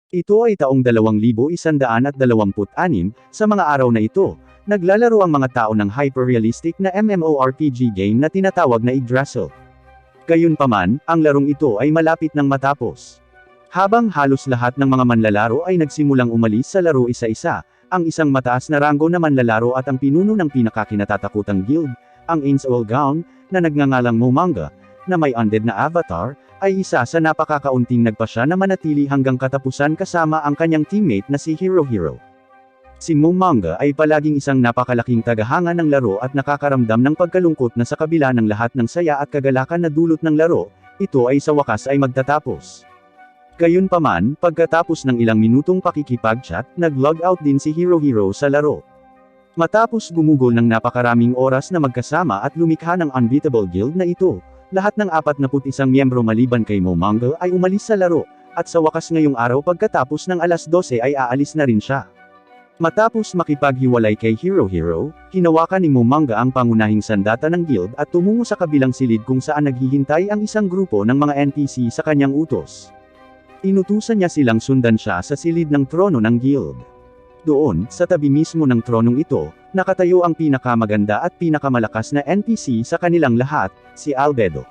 Ito ay taong 2126. Sa mga araw na ito, naglalaro ang mga tao ng hyper-realistic na MMORPG game na tinatawag na Yggdrasil. Gayunpaman, ang larong ito ay malapit ng matapos. Habang halos lahat ng mga manlalaro ay nagsimulang umalis sa laro isa-isa, ang isang mataas na ranggo na manlalaro at ang pinuno ng pinakakinatatakutang guild, ang Ainsworth Gown, na nagngangalang Momonga, na may undead na avatar, ay isa sa napakakaunting nagpasya na manatili hanggang katapusan kasama ang kanyang teammate na si Hirohiro. Si Momonga ay palaging isang napakalaking tagahanga ng laro at nakakaramdam ng pagkalungkot na sa kabila ng lahat ng saya at kagalakan na dulot ng laro, ito ay sa wakas ay magtatapos. Gayunpaman, pagkatapos ng ilang minutong pakikipag-chat, nag-log out din si Hirohiro sa laro. Matapos gumugol ng napakaraming oras na magkasama at lumikha ng unbeatable guild na ito, lahat ng 41 miyembro maliban kay Momonga ay umalis sa laro, at sa wakas ngayong araw pagkatapos ng alas 12 ay aalis na rin siya. Matapos makipaghiwalay kay Hirohiro, hinawakan ni Momonga ang pangunahing sandata ng guild at tumungo sa kabilang silid kung saan naghihintay ang isang grupo ng mga NPC sa kanyang utos. Inutusan niya silang sundan siya sa silid ng trono ng guild. Doon, sa tabi mismo ng tronong ito, nakatayo ang pinakamaganda at pinakamalakas na NPC sa kanilang lahat, si Albedo.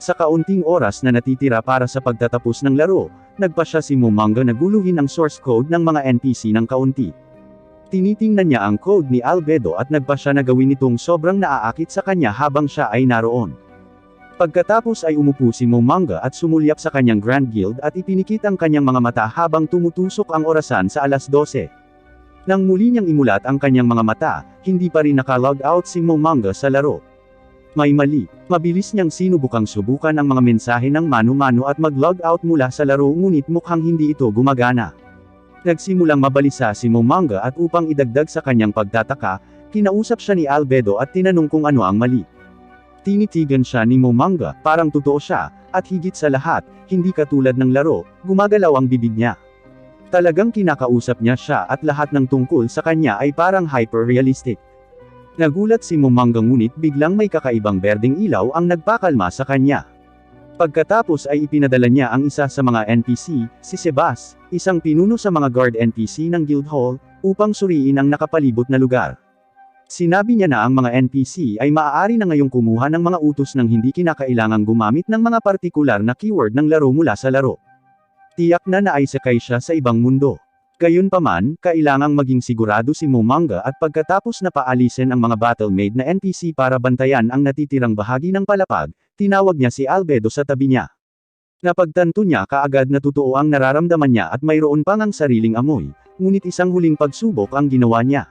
Sa kaunting oras na natitira para sa pagtatapos ng laro, nagpasya si Momonga na guluhin ang source code ng mga NPC ng kaunti. Tinitingnan niya ang code ni Albedo at nagpasya na gawin itong sobrang naaakit sa kanya habang siya ay naroon. Pagkatapos ay umupo si Momonga at sumulyap sa kanyang Grand Guild at ipinikit ang kanyang mga mata habang tumutusok ang orasan sa alas 12. Nang muli niyang imulat ang kanyang mga mata, hindi pa rin naka-log out si Momonga sa laro. May mali. Mabilis niyang sinubukang subukan ang mga mensahe ng mano-mano at mag-log out mula sa laro ngunit mukhang hindi ito gumagana. Nagsimulang mabalisa si Momonga at upang idagdag sa kanyang pagtataka, kinausap siya ni Albedo at tinanong kung ano ang mali. Tinitigan siya ni Momonga, parang totoo siya, at higit sa lahat, hindi katulad ng laro, gumagalaw ang bibig niya. Talagang kinakausap niya siya at lahat ng tungkol sa kanya ay parang hyper-realistic. Nagulat si Momonga ngunit biglang may kakaibang berdeng ilaw ang nagpakalma sa kanya. Pagkatapos ay ipinadala niya ang isa sa mga NPC, si Sebas, isang pinuno sa mga guard NPC ng Guild Hall, upang suriin ang nakapalibot na lugar. Sinabi niya na ang mga NPC ay maaari na ngayong kumuha ng mga utos ng hindi kinakailangang gumamit ng mga partikular na keyword ng laro mula sa laro. Tiyak na naisakay siya sa ibang mundo. Gayunpaman, kailangang maging sigurado si Momonga at pagkatapos na paalisin ang mga battle-made na NPC para bantayan ang natitirang bahagi ng palapag, tinawag niya si Albedo sa tabi niya. Napagtanto niya kaagad na totoo ang nararamdaman niya at mayroon pang ang sariling amoy, ngunit isang huling pagsubok ang ginawa niya.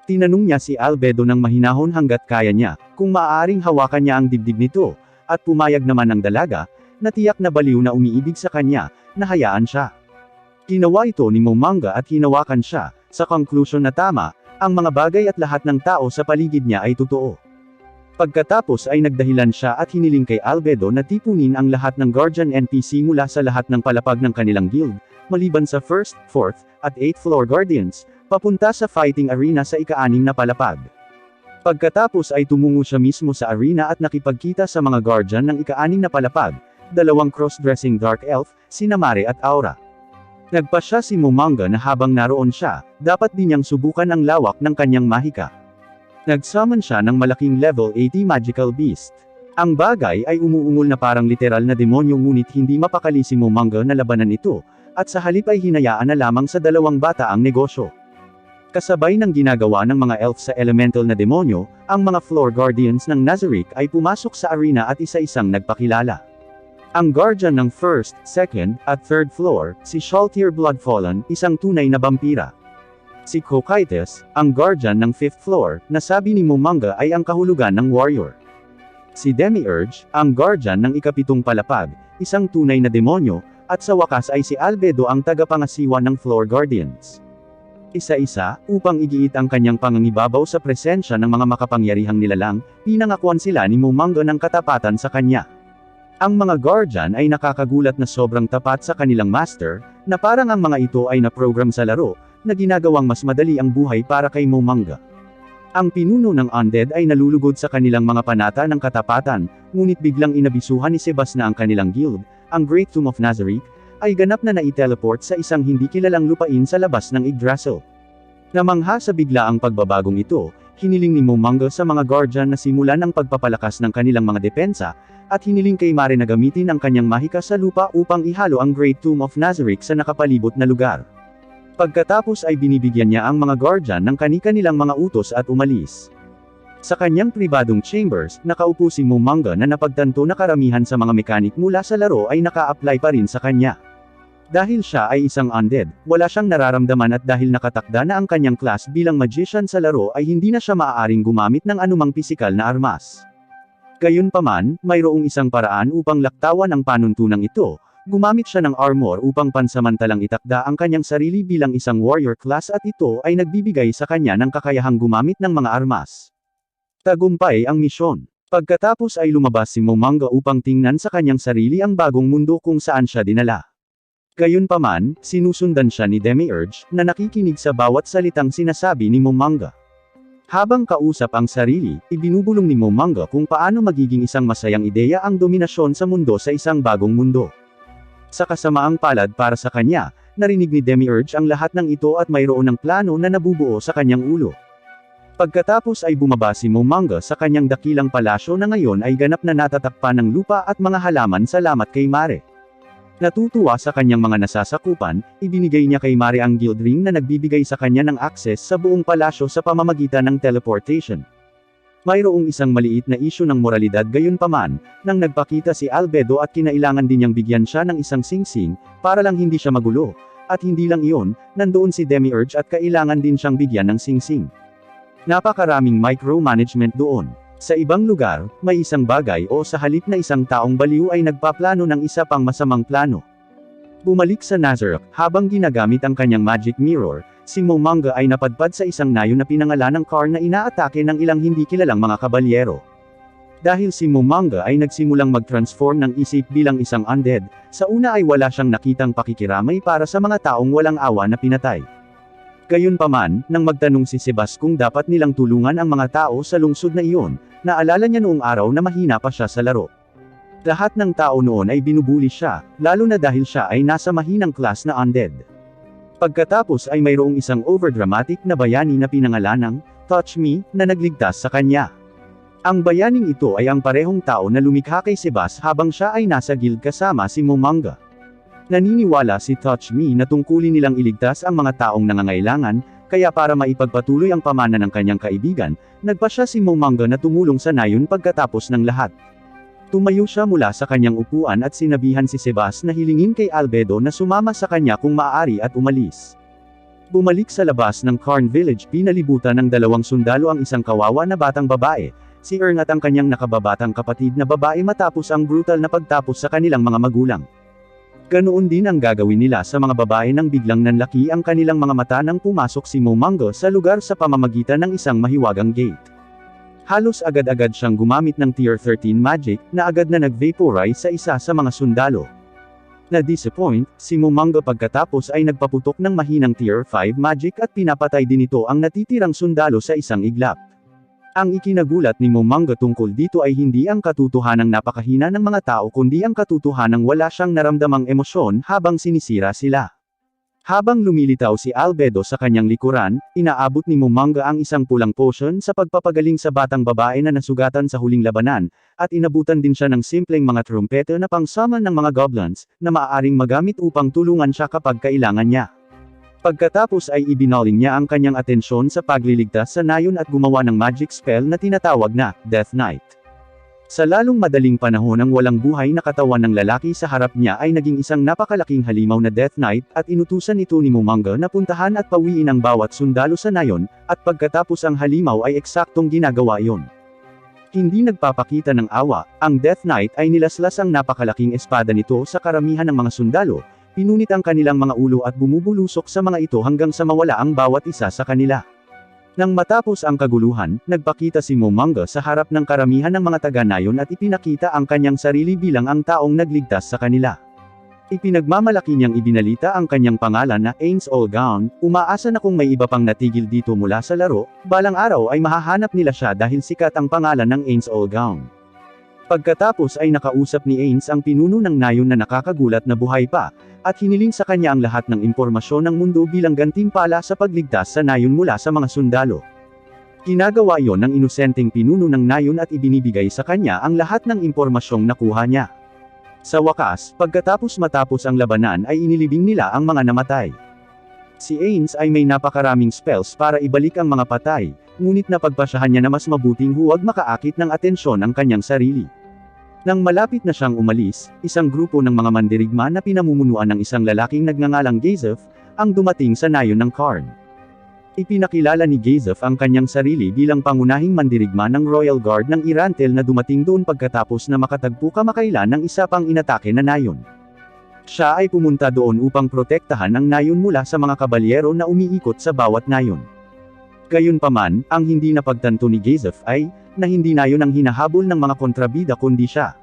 Tinanong niya si Albedo ng mahinahon hanggat kaya niya, kung maaaring hawakan niya ang dibdib nito, at pumayag naman ang dalaga, na tiyak na baliw na umiibig sa kanya, nahayaan siya. Ginawa ito ni Momonga at hinawakan siya, sa conclusion na tama, ang mga bagay at lahat ng tao sa paligid niya ay totoo. Pagkatapos ay nagdahilan siya at hiniling kay Albedo na tipunin ang lahat ng Guardian NPC mula sa lahat ng palapag ng kanilang guild, maliban sa 1st, 4th, at 8th floor Guardians, papunta sa fighting arena sa ika-6 na palapag. Pagkatapos ay tumungo siya mismo sa arena at nakipagkita sa mga Guardian ng ika-6 na palapag, dalawang cross-dressing Dark Elf, sina Mare at Aura. Nagpasya si Momonga na habang naroon siya, dapat din niyang subukan ang lawak ng kanyang mahika. Nag-summon siya ng malaking level 80 magical beast. Ang bagay ay umuungol na parang literal na demonyo ngunit hindi mapakali si Momonga na labanan ito, at sa halip ay hinayaan na lamang sa dalawang bata ang negosyo. Kasabay ng ginagawa ng mga elf sa elemental na demonyo, ang mga floor guardians ng Nazarick ay pumasok sa arena at isa-isang nagpakilala. Ang guardian ng 1st, 2nd, at 3rd floor, si Shaltir Bloodfallen, isang tunay na vampira. Si Cocytus, ang guardian ng 5th floor, na sabi ni Momonga ay ang kahulugan ng warrior. Si Demiurge, ang guardian ng ika-7 palapag, isang tunay na demonyo, at sa wakas ay si Albedo ang tagapangasiwa ng floor guardians. Isa-isa, upang igiit ang kanyang pangangibabaw sa presensya ng mga makapangyarihang nilalang, pinangakuan sila ni Momonga ng katapatan sa kanya. Ang mga Guardian ay nakakagulat na sobrang tapat sa kanilang master, na parang ang mga ito ay na-program sa laro, na ginagawang mas madali ang buhay para kay Momonga. Ang pinuno ng undead ay nalulugod sa kanilang mga panata ng katapatan, ngunit biglang inabisuhan ni Sebas na ang kanilang guild, ang Great Tomb of Nazarick, ay ganap na nai-teleport sa isang hindi kilalang lupain sa labas ng Yggdrasil. Namangha sa biglaang pagbabagong ito, hiniling ni Momonga sa mga Guardian na simulan ang pagpapalakas ng kanilang mga depensa, at hiniling kay Mare na gamitin ang kanyang mahika sa lupa upang ihalo ang Great Tomb of Nazarick sa nakapalibot na lugar. Pagkatapos ay binibigyan niya ang mga Guardian ng kani-kanilang mga utos at umalis. Sa kanyang pribadong chambers, nakaupo si Momonga na napagtanto na karamihan sa mga mekanik mula sa laro ay naka-apply pa rin sa kanya. Dahil siya ay isang undead, wala siyang nararamdaman at dahil nakatakda na ang kanyang class bilang magician sa laro ay hindi na siya maaaring gumamit ng anumang pisikal na armas. Gayunpaman, mayroong isang paraan upang laktawan ang panuntunang ito, gumamit siya ng armor upang pansamantalang itakda ang kanyang sarili bilang isang warrior class at ito ay nagbibigay sa kanya ng kakayahang gumamit ng mga armas. Tagumpay ang misyon. Pagkatapos ay lumabas si Momonga upang tingnan sa kanyang sarili ang bagong mundo kung saan siya dinala. Gayunpaman, sinusundan siya ni Demiurge, na nakikinig sa bawat salitang sinasabi ni Momonga. Habang kausap ang sarili, ibinubulong ni Momonga kung paano magiging isang masayang ideya ang dominasyon sa mundo sa isang bagong mundo. Sa kasamaang palad para sa kanya, narinig ni Demiurge ang lahat ng ito at mayroon ng plano na nabubuo sa kanyang ulo. Pagkatapos ay bumaba si Momonga sa kanyang dakilang palasyo na ngayon ay ganap na natatakpan ng lupa at mga halaman salamat kay Mare. Natutuwa sa kanyang mga nasasakupan, ibinigay niya kay Mare ang guild ring na nagbibigay sa kanya ng access sa buong palasyo sa pamamagitan ng teleportation. Mayroong isang maliit na isyu ng moralidad gayunpaman, nang nagpakita si Albedo at kinailangan din niyang bigyan siya ng isang singsing, para lang hindi siya magulo. At hindi lang iyon, nandoon si Demiurge at kailangan din siyang bigyan ng singsing. Napakaraming micromanagement doon. Sa ibang lugar, may isang bagay o sa halip na isang taong baliw ay nagpaplano ng isa pang masamang plano. Bumalik sa Nazarick, habang ginagamit ang kanyang magic mirror, si Momonga ay napadpad sa isang nayo na pinangalan ng Karn na inaatake ng ilang hindi kilalang mga kabalyero. Dahil si Momonga ay nagsimulang mag-transform ng isip bilang isang undead, sa una ay wala siyang nakitang pakikiramay para sa mga taong walang awa na pinatay. Gayunpaman, nang magtanong si Sebas kung dapat nilang tulungan ang mga tao sa lungsod na iyon, naalala niya noong araw na mahina pa siya sa laro. Lahat ng tao noon ay binubuli siya, lalo na dahil siya ay nasa mahinang class na undead. Pagkatapos ay mayroong isang overdramatic na bayani na pinangalanang, Touch Me, na nagligtas sa kanya. Ang bayaning ito ay ang parehong tao na lumikha kay Sebas habang siya ay nasa guild kasama si Momonga. Naniniwala si Touch Me na tungkulin nilang iligtas ang mga taong nangangailangan, kaya para maipagpatuloy ang pamana ng kanyang kaibigan, nagpa siya si Momonga na tumulong sa nayon pagkatapos ng lahat. Tumayo siya mula sa kanyang upuan at sinabihan si Sebas na hilingin kay Albedo na sumama sa kanya kung maaari at umalis. Bumalik sa labas ng Karn Village, pinalibutan ng dalawang sundalo ang isang kawawa na batang babae, si Ern at ang kanyang nakababatang kapatid na babae matapos ang brutal na pagtapos sa kanilang mga magulang. Ganoon din ang gagawin nila sa mga babae nang biglang nanlaki ang kanilang mga mata nang pumasok si Momonga sa lugar sa pamamagitan ng isang mahiwagang gate. Halos agad-agad siyang gumamit ng Tier 13 magic, na agad na nag-vaporize sa isa sa mga sundalo. Na-disappoint, si Momonga pagkatapos ay nagpaputok ng mahinang Tier 5 magic at pinapatay din ito ang natitirang sundalo sa isang iglap. Ang ikinagulat ni Momonga tungkol dito ay hindi ang katotohanang napakahina ng mga tao kundi ang katotohanang wala siyang naramdamang emosyon habang sinisira sila. Habang lumilitaw si Albedo sa kanyang likuran, inaabot ni Momonga ang isang pulang potion sa pagpapagaling sa batang babae na nasugatan sa huling labanan, at inabutan din siya ng simpleng mga trumpete na pang-summon ng mga goblins, na maaaring magamit upang tulungan siya kapag kailangan niya. Pagkatapos ay ibinaling niya ang kanyang atensyon sa pagliligtas sa nayon at gumawa ng magic spell na tinatawag na Death Knight. Sa lalong madaling panahon ang walang buhay na katawan ng lalaki sa harap niya ay naging isang napakalaking halimaw na Death Knight, at inutusan ito ni Momonga na puntahan at pawiin ang bawat sundalo sa nayon, at pagkatapos ang halimaw ay eksaktong ginagawa iyon. Hindi nagpapakita ng awa, ang Death Knight ay nilaslas ang napakalaking espada nito sa karamihan ng mga sundalo, pinunit ang kanilang mga ulo at bumubulusok sa mga ito hanggang sa mawala ang bawat isa sa kanila. Nang matapos ang kaguluhan, nagpakita si Momonga sa harap ng karamihan ng mga taga-nayon at ipinakita ang kanyang sarili bilang ang taong nagligtas sa kanila. Ipinagmamalaki niyang ibinalita ang kanyang pangalan na Ainz Olgaun, umaasa na kung may iba pang natigil dito mula sa laro, balang araw ay mahahanap nila siya dahil sikat ang pangalan ng Ainz Olgaun. Pagkatapos ay nakausap ni Ains ang pinuno ng nayon na nakakagulat na buhay pa, at hiniling sa kanya ang lahat ng impormasyon ng mundo bilang gantimpala sa pagligtas sa nayon mula sa mga sundalo. Ginagawa iyon ng inosenteng pinuno ng nayon at ibinibigay sa kanya ang lahat ng impormasyong nakuha niya. Sa wakas, matapos ang labanan ay inilibing nila ang mga namatay. Si Ains ay may napakaraming spells para ibalik ang mga patay, ngunit napagpasyahan niya na mas mabuting huwag makaakit ng atensyon ang kanyang sarili. Nang malapit na siyang umalis, isang grupo ng mga mandirigma na pinamumunuan ng isang lalaking nagngangalang Gazef, ang dumating sa nayon ng Karn. Ipinakilala ni Gazef ang kanyang sarili bilang pangunahing mandirigma ng Royal Guard ng Irantel na dumating doon pagkatapos na makatagpo kamakailan ng isa pang inatake na nayon. Siya ay pumunta doon upang protektahan ang nayon mula sa mga kabalyero na umiikot sa bawat nayon. Gayunpaman, ang hindi napagtanto ni Gazef ay, na hindi nayon ang hinahabol ng mga kontrabida kundi siya.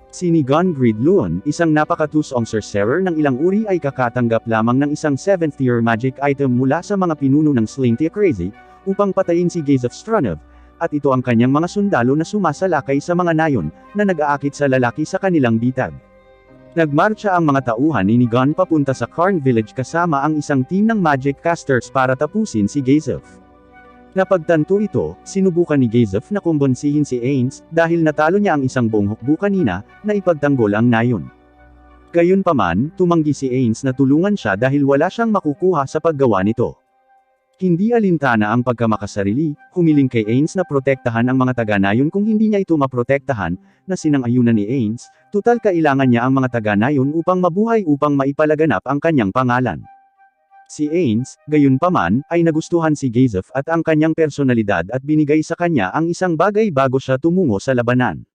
Si Nigan Gridluon, isang napakatusong sorcerer ng ilang uri ay kakatanggap lamang ng isang 7th tier magic item mula sa mga pinuno ng Slintia Crazy, upang patayin si Gazef Stranov, at ito ang kanyang mga sundalo na sumasalakay sa mga nayon, na nag-aakit sa lalaki sa kanilang bitag. Nagmarcha ang mga tauhan ni Nigan papunta sa Karn Village kasama ang isang team ng magic casters para tapusin si Gazef. Napagtanto ito, sinubukan ni Gazef na kumbonsihin si Ains, dahil natalo niya ang isang buong hukbo kanina, na ipagtanggol ang nayon. Gayunpaman, tumanggi si Ains na tulungan siya dahil wala siyang makukuha sa paggawa nito. Hindi alintana ang pagkamakasarili, humiling kay Ains na protektahan ang mga taga-nayon kung hindi niya ito maprotektahan, na sinang-ayunan ni Ains, tutal kailangan niya ang mga taga-nayon upang mabuhay upang maipalaganap ang kanyang pangalan. Si Ains, gayunpaman, ay nagustuhan si Gazef at ang kanyang personalidad at binigay sa kanya ang isang bagay bago siya tumungo sa labanan.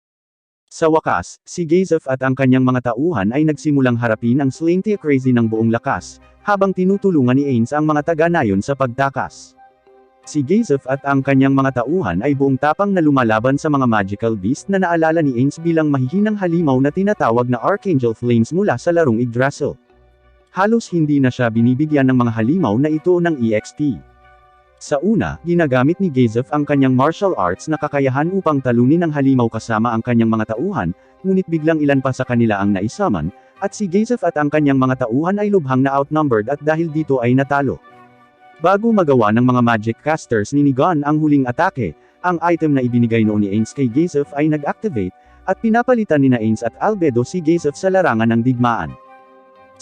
Sa wakas, si Gazef at ang kanyang mga tauhan ay nagsimulang harapin ang Slintia Crazy ng buong lakas, habang tinutulungan ni Ains ang mga taga-nayon sa pagtakas. Si Gazef at ang kanyang mga tauhan ay buong tapang na lumalaban sa mga magical beast na naalala ni Ains bilang mahihinang halimaw na tinatawag na Archangel Flames mula sa larong Yggdrasil. Halos hindi na siya binibigyan ng mga halimaw na ito ng EXP. Sa una, ginagamit ni Gazef ang kanyang martial arts na kakayahan upang talunin ang halimaw kasama ang kanyang mga tauhan, ngunit biglang ilan pa sa kanila ang naisummon, at si Gazef at ang kanyang mga tauhan ay lubhang na outnumbered at dahil dito ay natalo. Bago magawa ng mga magic casters ni Nigan ang huling atake, ang item na ibinigay noon ni Ains kay Gazef ay nag-activate, at pinapalitan ni Ains at Albedo si Gazef sa larangan ng digmaan.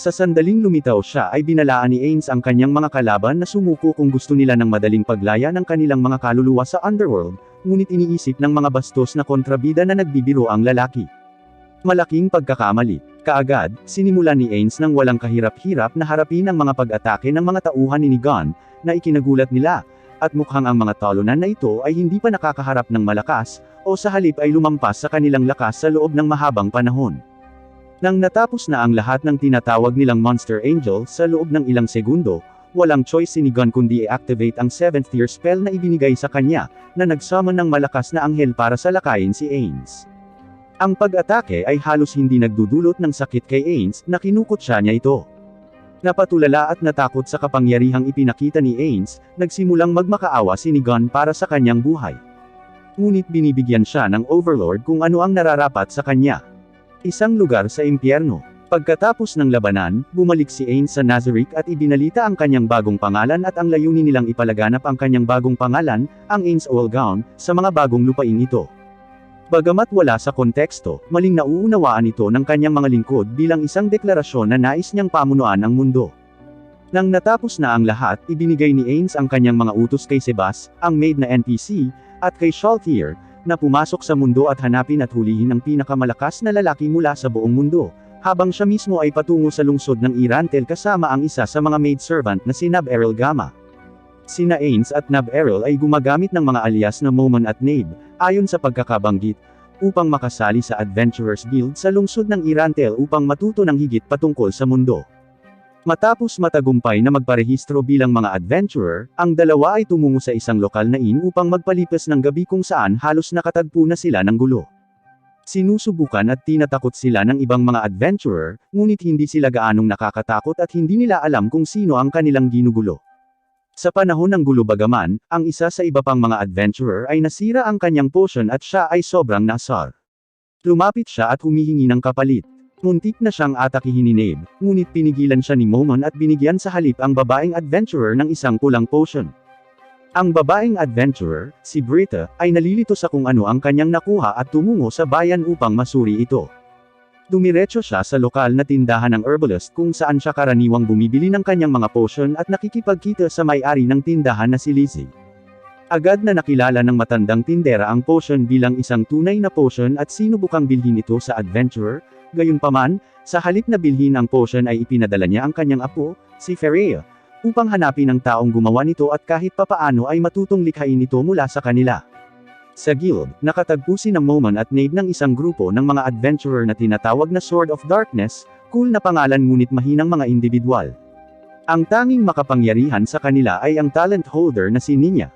Sa sandaling lumitaw siya ay binalaan ni Ains ang kanyang mga kalaban na sumuko kung gusto nila ng madaling paglaya ng kanilang mga kaluluwa sa underworld, ngunit iniisip ng mga bastos na kontrabida na nagbibiro ang lalaki. Malaking pagkakamali. Kaagad, sinimulan ni Ains ng walang kahirap-hirap na harapin ang mga pag-atake ng mga tauhan ni Nigan, na ikinagulat nila, at mukhang ang mga talunan na ito ay hindi pa nakakaharap ng malakas, o sa halip ay lumampas sa kanilang lakas sa loob ng mahabang panahon. Nang natapos na ang lahat ng tinatawag nilang Monster Angel sa loob ng ilang segundo, walang choice si Nigan kundi i-activate ang 7th tier spell na ibinigay sa kanya, na nagsummon ng malakas na anghel para salakayin si Ains. Ang pag-atake ay halos hindi nagdudulot ng sakit kay Ains, na kinukutsa niya ito. Napatulala at natakot sa kapangyarihang ipinakita ni Ains, nagsimulang magmakaawa si Nigan para sa kanyang buhay. Ngunit binibigyan siya ng Overlord kung ano ang nararapat sa kanya. Isang lugar sa impyerno. Pagkatapos ng labanan, bumalik si Ains sa Nazarick at ibinalita ang kanyang bagong pangalan at ang layunin nilang ipalaganap ang kanyang bagong pangalan, ang Ains Olgaun, sa mga bagong lupain ito. Bagamat wala sa konteksto, maling nauunawaan ito ng kanyang mga lingkod bilang isang deklarasyon na nais niyang pamunuan ang mundo. Nang natapos na ang lahat, ibinigay ni Ains ang kanyang mga utos kay Sebas, ang maid na NPC, at kay Shaltir, na pumasok sa mundo at hanapin at hulihin ang pinakamalakas na lalaki mula sa buong mundo, habang siya mismo ay patungo sa lungsod ng Irantel kasama ang isa sa mga maidservant na si Nab-Erel Gama. Sina Ains at Nab-Erel ay gumagamit ng mga alias na Momon at Nabe, ayon sa pagkakabanggit, upang makasali sa Adventurers Guild sa lungsod ng Irantel upang matuto ng higit patungkol sa mundo. Matapos matagumpay na magparehistro bilang mga adventurer, ang dalawa ay tumungo sa isang lokal na inn upang magpalipas ng gabi kung saan halos nakatagpo na sila ng gulo. Sinusubukan at tinatakot sila ng ibang mga adventurer, ngunit hindi sila gaanong nakakatakot at hindi nila alam kung sino ang kanilang ginugulo. Sa panahon ng gulo bagaman, ang isa sa iba pang mga adventurer ay nasira ang kanyang potion at siya ay sobrang nasar. Lumapit siya at humihingi ng kapalit. Muntik na siyang atakihin ni Nabe, ngunit pinigilan siya ni Momon at binigyan sa halip ang babaeng adventurer ng isang pulang potion. Ang babaeng adventurer, si Britta, ay nalilito sa kung ano ang kanyang nakuha at tumungo sa bayan upang masuri ito. Dumiretso siya sa lokal na tindahan ng herbalist kung saan siya karaniwang bumibili ng kanyang mga potion at nakikipagkita sa may-ari ng tindahan na si Lizzie. Agad na nakilala ng matandang tindera ang potion bilang isang tunay na potion at sinubukang bilhin ito sa adventurer. Gayunpaman, sa halip na bilhin ang potion ay ipinadala niya ang kanyang apo, si Ferreira, upang hanapin ang taong gumawa nito at kahit papaano ay matutong likhain ito mula sa kanila. Sa guild, nakatagpo si Momon at Nabe ng isang grupo ng mga adventurer na tinatawag na Sword of Darkness, cool na pangalan ngunit mahinang mga individual. Ang tanging makapangyarihan sa kanila ay ang talent holder na si Ninya.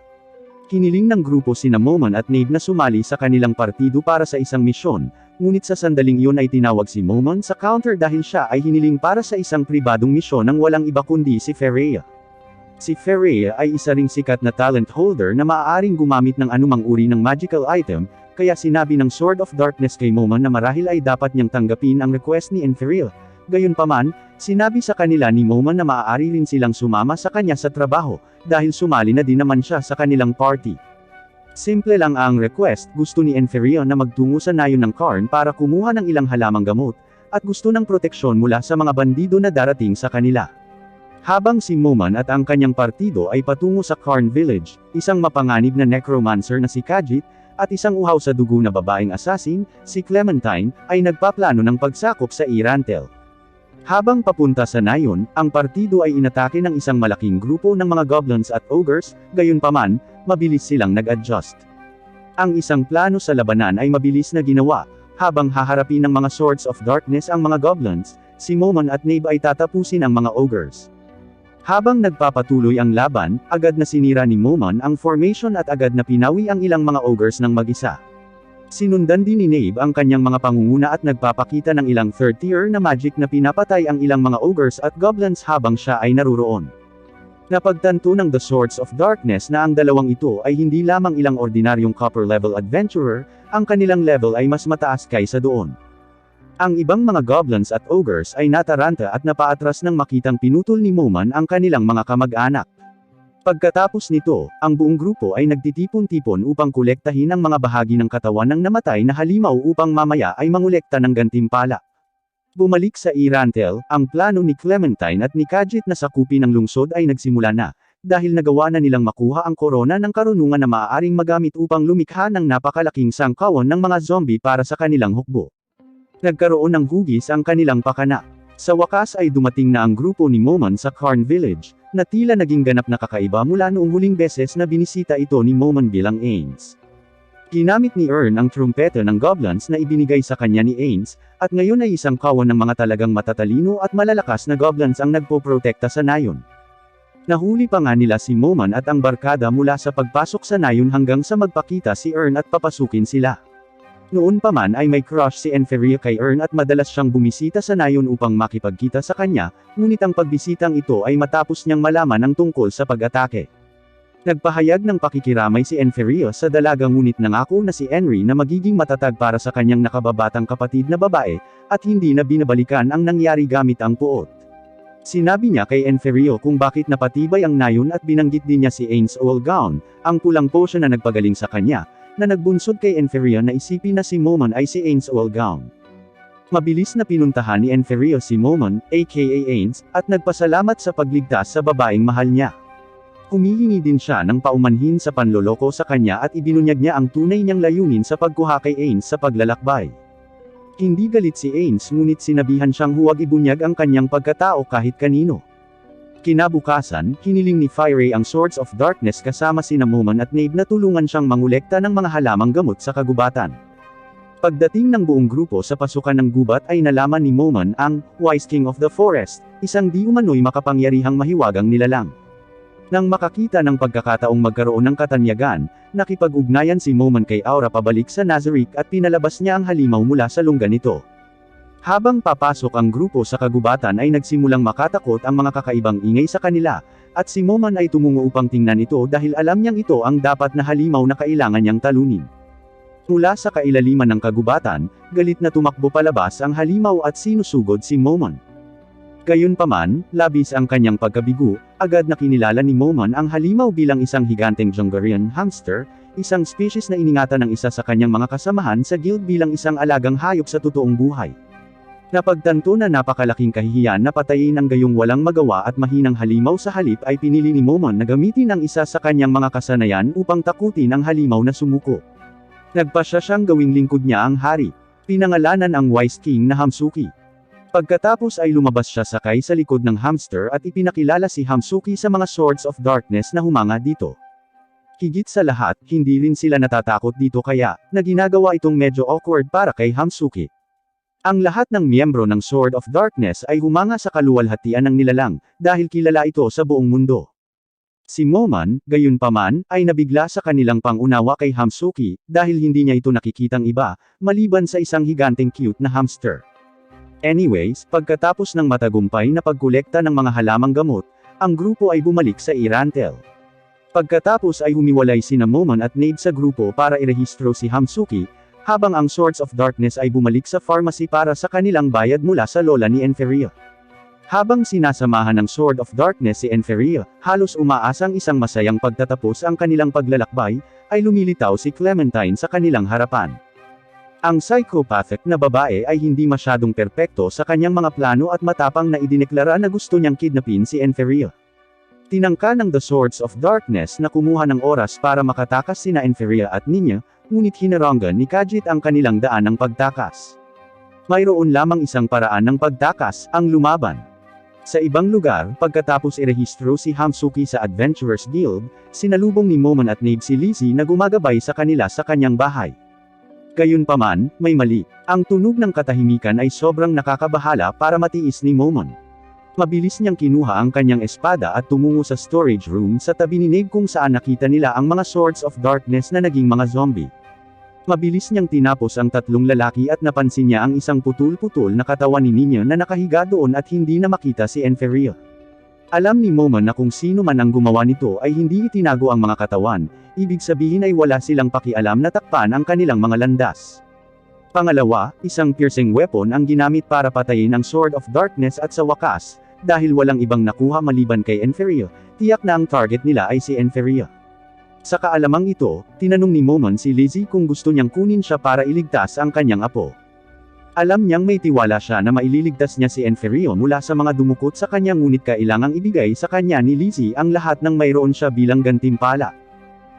Hiniling ng grupo si Momon at Nabe na sumali sa kanilang partido para sa isang misyon, ngunit sa sandaling iyon ay tinawag si Momon sa counter dahil siya ay hiniling para sa isang pribadong misyon ng walang iba kundi si Ferreira. Si Ferreira ay isa ring sikat na talent holder na maaaring gumamit ng anumang uri ng magical item, kaya sinabi ng Sword of Darkness kay Momon na marahil ay dapat niyang tanggapin ang request ni Ferreira. Gayunpaman, sinabi sa kanila ni Momon na maaari rin silang sumama sa kanya sa trabaho, dahil sumali na din naman siya sa kanilang party. Simple lang ang request, gusto ni Ferreira na magtungo sa nayon ng Karn para kumuha ng ilang halamang gamot, at gusto ng proteksyon mula sa mga bandido na darating sa kanila. Habang si Momon at ang kanyang partido ay patungo sa Karn Village, isang mapanganib na necromancer na si Khajiit, at isang uhaw sa dugo na babaeng assassin, si Clementine, ay nagpaplano ng pagsakop sa Irantel. Habang papunta sa nayon, ang partido ay inatake ng isang malaking grupo ng mga goblins at ogres, gayunpaman, mabilis silang nag-adjust. Ang isang plano sa labanan ay mabilis na ginawa, habang haharapin ng mga Swords of Darkness ang mga goblins, si Momon at Nabe ay tatapusin ang mga ogres. Habang nagpapatuloy ang laban, agad na sinira ni Momon ang formation at agad na pinawi ang ilang mga ogres ng mag-isa. Sinundan din ni Nabe ang kanyang mga pangunguna at nagpapakita ng ilang third tier na magic na pinapatay ang ilang mga ogres at goblins habang siya ay naruroon. Napagtanto ng The Swords of Darkness na ang dalawang ito ay hindi lamang ilang ordinaryong copper level adventurer, ang kanilang level ay mas mataas kaysa doon. Ang ibang mga goblins at ogres ay nataranta at napaatras nang makitang pinutol ni Momon ang kanilang mga kamag-anak. Pagkatapos nito, ang buong grupo ay nagtitipon-tipon upang kolektahin ang mga bahagi ng katawan ng namatay na halimaw upang mamaya ay mangolekta ng gantimpala. Bumalik sa Irantel, ang plano ni Clementine at ni Khajiit na sakupin ang lungsod ay nagsimula na, dahil nagawa na nilang makuha ang korona ng karunungan na maaaring magamit upang lumikha ng napakalaking sangkawan ng mga zombie para sa kanilang hukbo. Nagkaroon ng hugis ang kanilang pakana. Sa wakas ay dumating na ang grupo ni Momon sa Karn Village, na tila naging ganap na kakaiba mula noong huling beses na binisita ito ni Momon bilang Ains. Ginamit ni Ern ang trumpeta ng goblins na ibinigay sa kanya ni Ains, at ngayon ay isang kawan ng mga talagang matatalino at malalakas na goblins ang nagpoprotekta sa nayon. Nahuli pa nga nila si Momon at ang barkada mula sa pagpasok sa nayon hanggang sa magpakita si Ern at papasukin sila. Noon pa man ay may crush si Ferreira kay Ern at madalas siyang bumisita sa nayon upang makipagkita sa kanya, ngunit ang pagbisitang ito ay matapos niyang malaman ang tungkol sa pag-atake. Nagpahayag ng pakikiramay si Ferreira sa dalaga ngunit nangako na si Henry na magiging matatag para sa kanyang nakababatang kapatid na babae, at hindi na binabalikan ang nangyari gamit ang puot. Sinabi niya kay Ferreira kung bakit napatibay ang nayon at binanggit din niya si Ains Olgaon, ang pulang potion na nagpagaling sa kanya, na nagbunsod kay Ferreira na isipin na si Momon ay si Ains Olgaon. Mabilis na pinuntahan ni Ferreira si Momon, aka Ains, at nagpasalamat sa pagligtas sa babaeng mahal niya. Humihingi din siya ng paumanhin sa panloloko sa kanya at ibinunyag niya ang tunay niyang layunin sa pagkuha kay Ains sa paglalakbay. Hindi galit si Ains ngunit sinabihan siyang huwag ibunyag ang kanyang pagkatao kahit kanino. Kinabukasan, hiniling ni Fire ang Swords of Darkness kasama sina Momon at Nabe na tulungan siyang mangolekta ng mga halamang gamot sa kagubatan. Pagdating ng buong grupo sa pasukan ng gubat ay nalaman ni Momon ang Wise King of the Forest, isang di umano'y makapangyarihang mahiwagang nilalang. Nang makakita ng pagkakataong magkaroon ng katanyagan, nakipag-ugnayan si Momon kay Aura pabalik sa Nazarick at pinalabas niya ang halimaw mula sa lungga nito. Habang papasok ang grupo sa kagubatan ay nagsimulang makatakot ang mga kakaibang ingay sa kanila, at si Momon ay tumungo upang tingnan ito dahil alam niyang ito ang dapat na halimaw na kailangan niyang talunin. Mula sa kailaliman ng kagubatan, galit na tumakbo palabas ang halimaw at sinusugod si Momon. Gayunpaman, labis ang kanyang pagkabigo, agad na kinilala ni Momon ang halimaw bilang isang higanteng Jungarian hamster, isang species na iningatan ng isa sa kanyang mga kasamahan sa guild bilang isang alagang hayop sa totoong buhay. Napagtanto na napakalaking kahihiyan na patayin ang gayong walang magawa at mahinang halimaw sa halip ay pinili ni Momon na gamitin ang isa sa kanyang mga kasanayan upang takutin ang halimaw na sumuko. Nagpasya siyang gawing lingkod niya ang hari. Pinangalanan ang Wise King na Hamsuki. Pagkatapos ay lumabas siya sakay sa likod ng hamster at ipinakilala si Hamsuki sa mga Swords of Darkness na humanga dito. Higit sa lahat, hindi rin sila natatakot dito kaya, na ginagawa itong medyo awkward para kay Hamsuki. Ang lahat ng miyembro ng Sword of Darkness ay humanga sa kaluwalhatian ng nilalang, dahil kilala ito sa buong mundo. Si Momon, gayunpaman, ay nabigla sa kanilang pangunawa kay Hamsuki, dahil hindi niya ito nakikitang iba, maliban sa isang higanteng cute na hamster. Anyways, pagkatapos ng matagumpay na pagkolekta ng mga halamang gamot, ang grupo ay bumalik sa Irantel. Pagkatapos ay humiwalay sina Momon at Nade sa grupo para irehistro si Hamsuki, habang ang Swords of Darkness ay bumalik sa pharmacy para sa kanilang bayad mula sa lola ni Enferia. Habang sinasamahan ng Sword of Darkness si Enferia, halos umaasang isang masayang pagtatapos ang kanilang paglalakbay, ay lumilitaw si Clementine sa kanilang harapan. Ang psychopathic na babae ay hindi masyadong perpekto sa kanyang mga plano at matapang na idineklara na gusto niyang kidnapin si Enferia. Tinangka ng The Swords of Darkness na kumuha ng oras para makatakas sina Enferia at Ninya, ngunit hinarangan ni Khajiit ang kanilang daan ng pagtakas. Mayroon lamang isang paraan ng pagtakas, ang lumaban. Sa ibang lugar, pagkatapos irehistro si Hamsuki sa Adventurers Guild, sinalubong ni Momon at Nade si Lizzie na gumagabay sa kanila sa kanyang bahay. Gayunpaman, may mali. Ang tunog ng katahimikan ay sobrang nakakabahala para matiis ni Momon. Mabilis niyang kinuha ang kanyang espada at tumungo sa storage room sa tabi ni Nade kung saan nakita nila ang mga Swords of Darkness na naging mga zombie. Mabilis niyang tinapos ang tatlong lalaki at napansin niya ang isang putol-putol na katawan ni Ninya na nakahiga doon at hindi na makita si Enferia. Alam ni Momon na kung sino man ang gumawa nito ay hindi itinago ang mga katawan, ibig sabihin ay wala silang pakialam na takpan ang kanilang mga landas. Pangalawa, isang piercing weapon ang ginamit para patayin ang Sword of Darkness at sa wakas, dahil walang ibang nakuha maliban kay Enferia, tiyak na ang target nila ay si Enferia. Sa kaalamang ito, tinanong ni Momon si Lizzie kung gusto niyang kunin siya para iligtas ang kanyang apo. Alam niyang may tiwala siya na maililigtas niya si Enferia mula sa mga dumukot sa kanya ngunit kailangang ibigay sa kanya ni Lizzie ang lahat ng mayroon siya bilang gantimpala.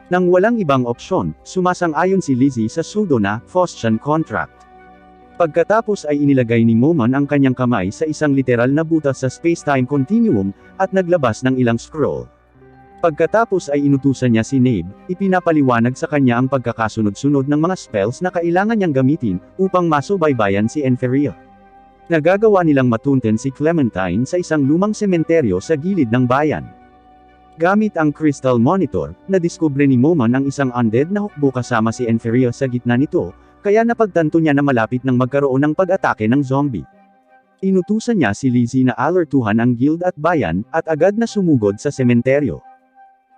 Nang walang ibang opsyon, sumasang-ayon si Lizzie sa pseudo na Faustian contract. Pagkatapos ay inilagay ni Momon ang kanyang kamay sa isang literal na butas sa space-time continuum, at naglabas ng ilang scroll. Pagkatapos ay inutusan niya si Nade, ipinapaliwanag sa kanya ang pagkakasunod-sunod ng mga spells na kailangan niyang gamitin, upang masubaybayan si Enferia. Nagagawa nilang matunten si Clementine sa isang lumang sementeryo sa gilid ng bayan. Gamit ang Crystal Monitor, nadiskubre ni Momon ang isang undead na hukbo kasama si Enferia sa gitna nito, kaya napagtanto niya na malapit nang magkaroon ng pag-atake ng zombie. Inutusan niya si Lizzie na alertuhan ang guild at bayan, at agad na sumugod sa sementeryo.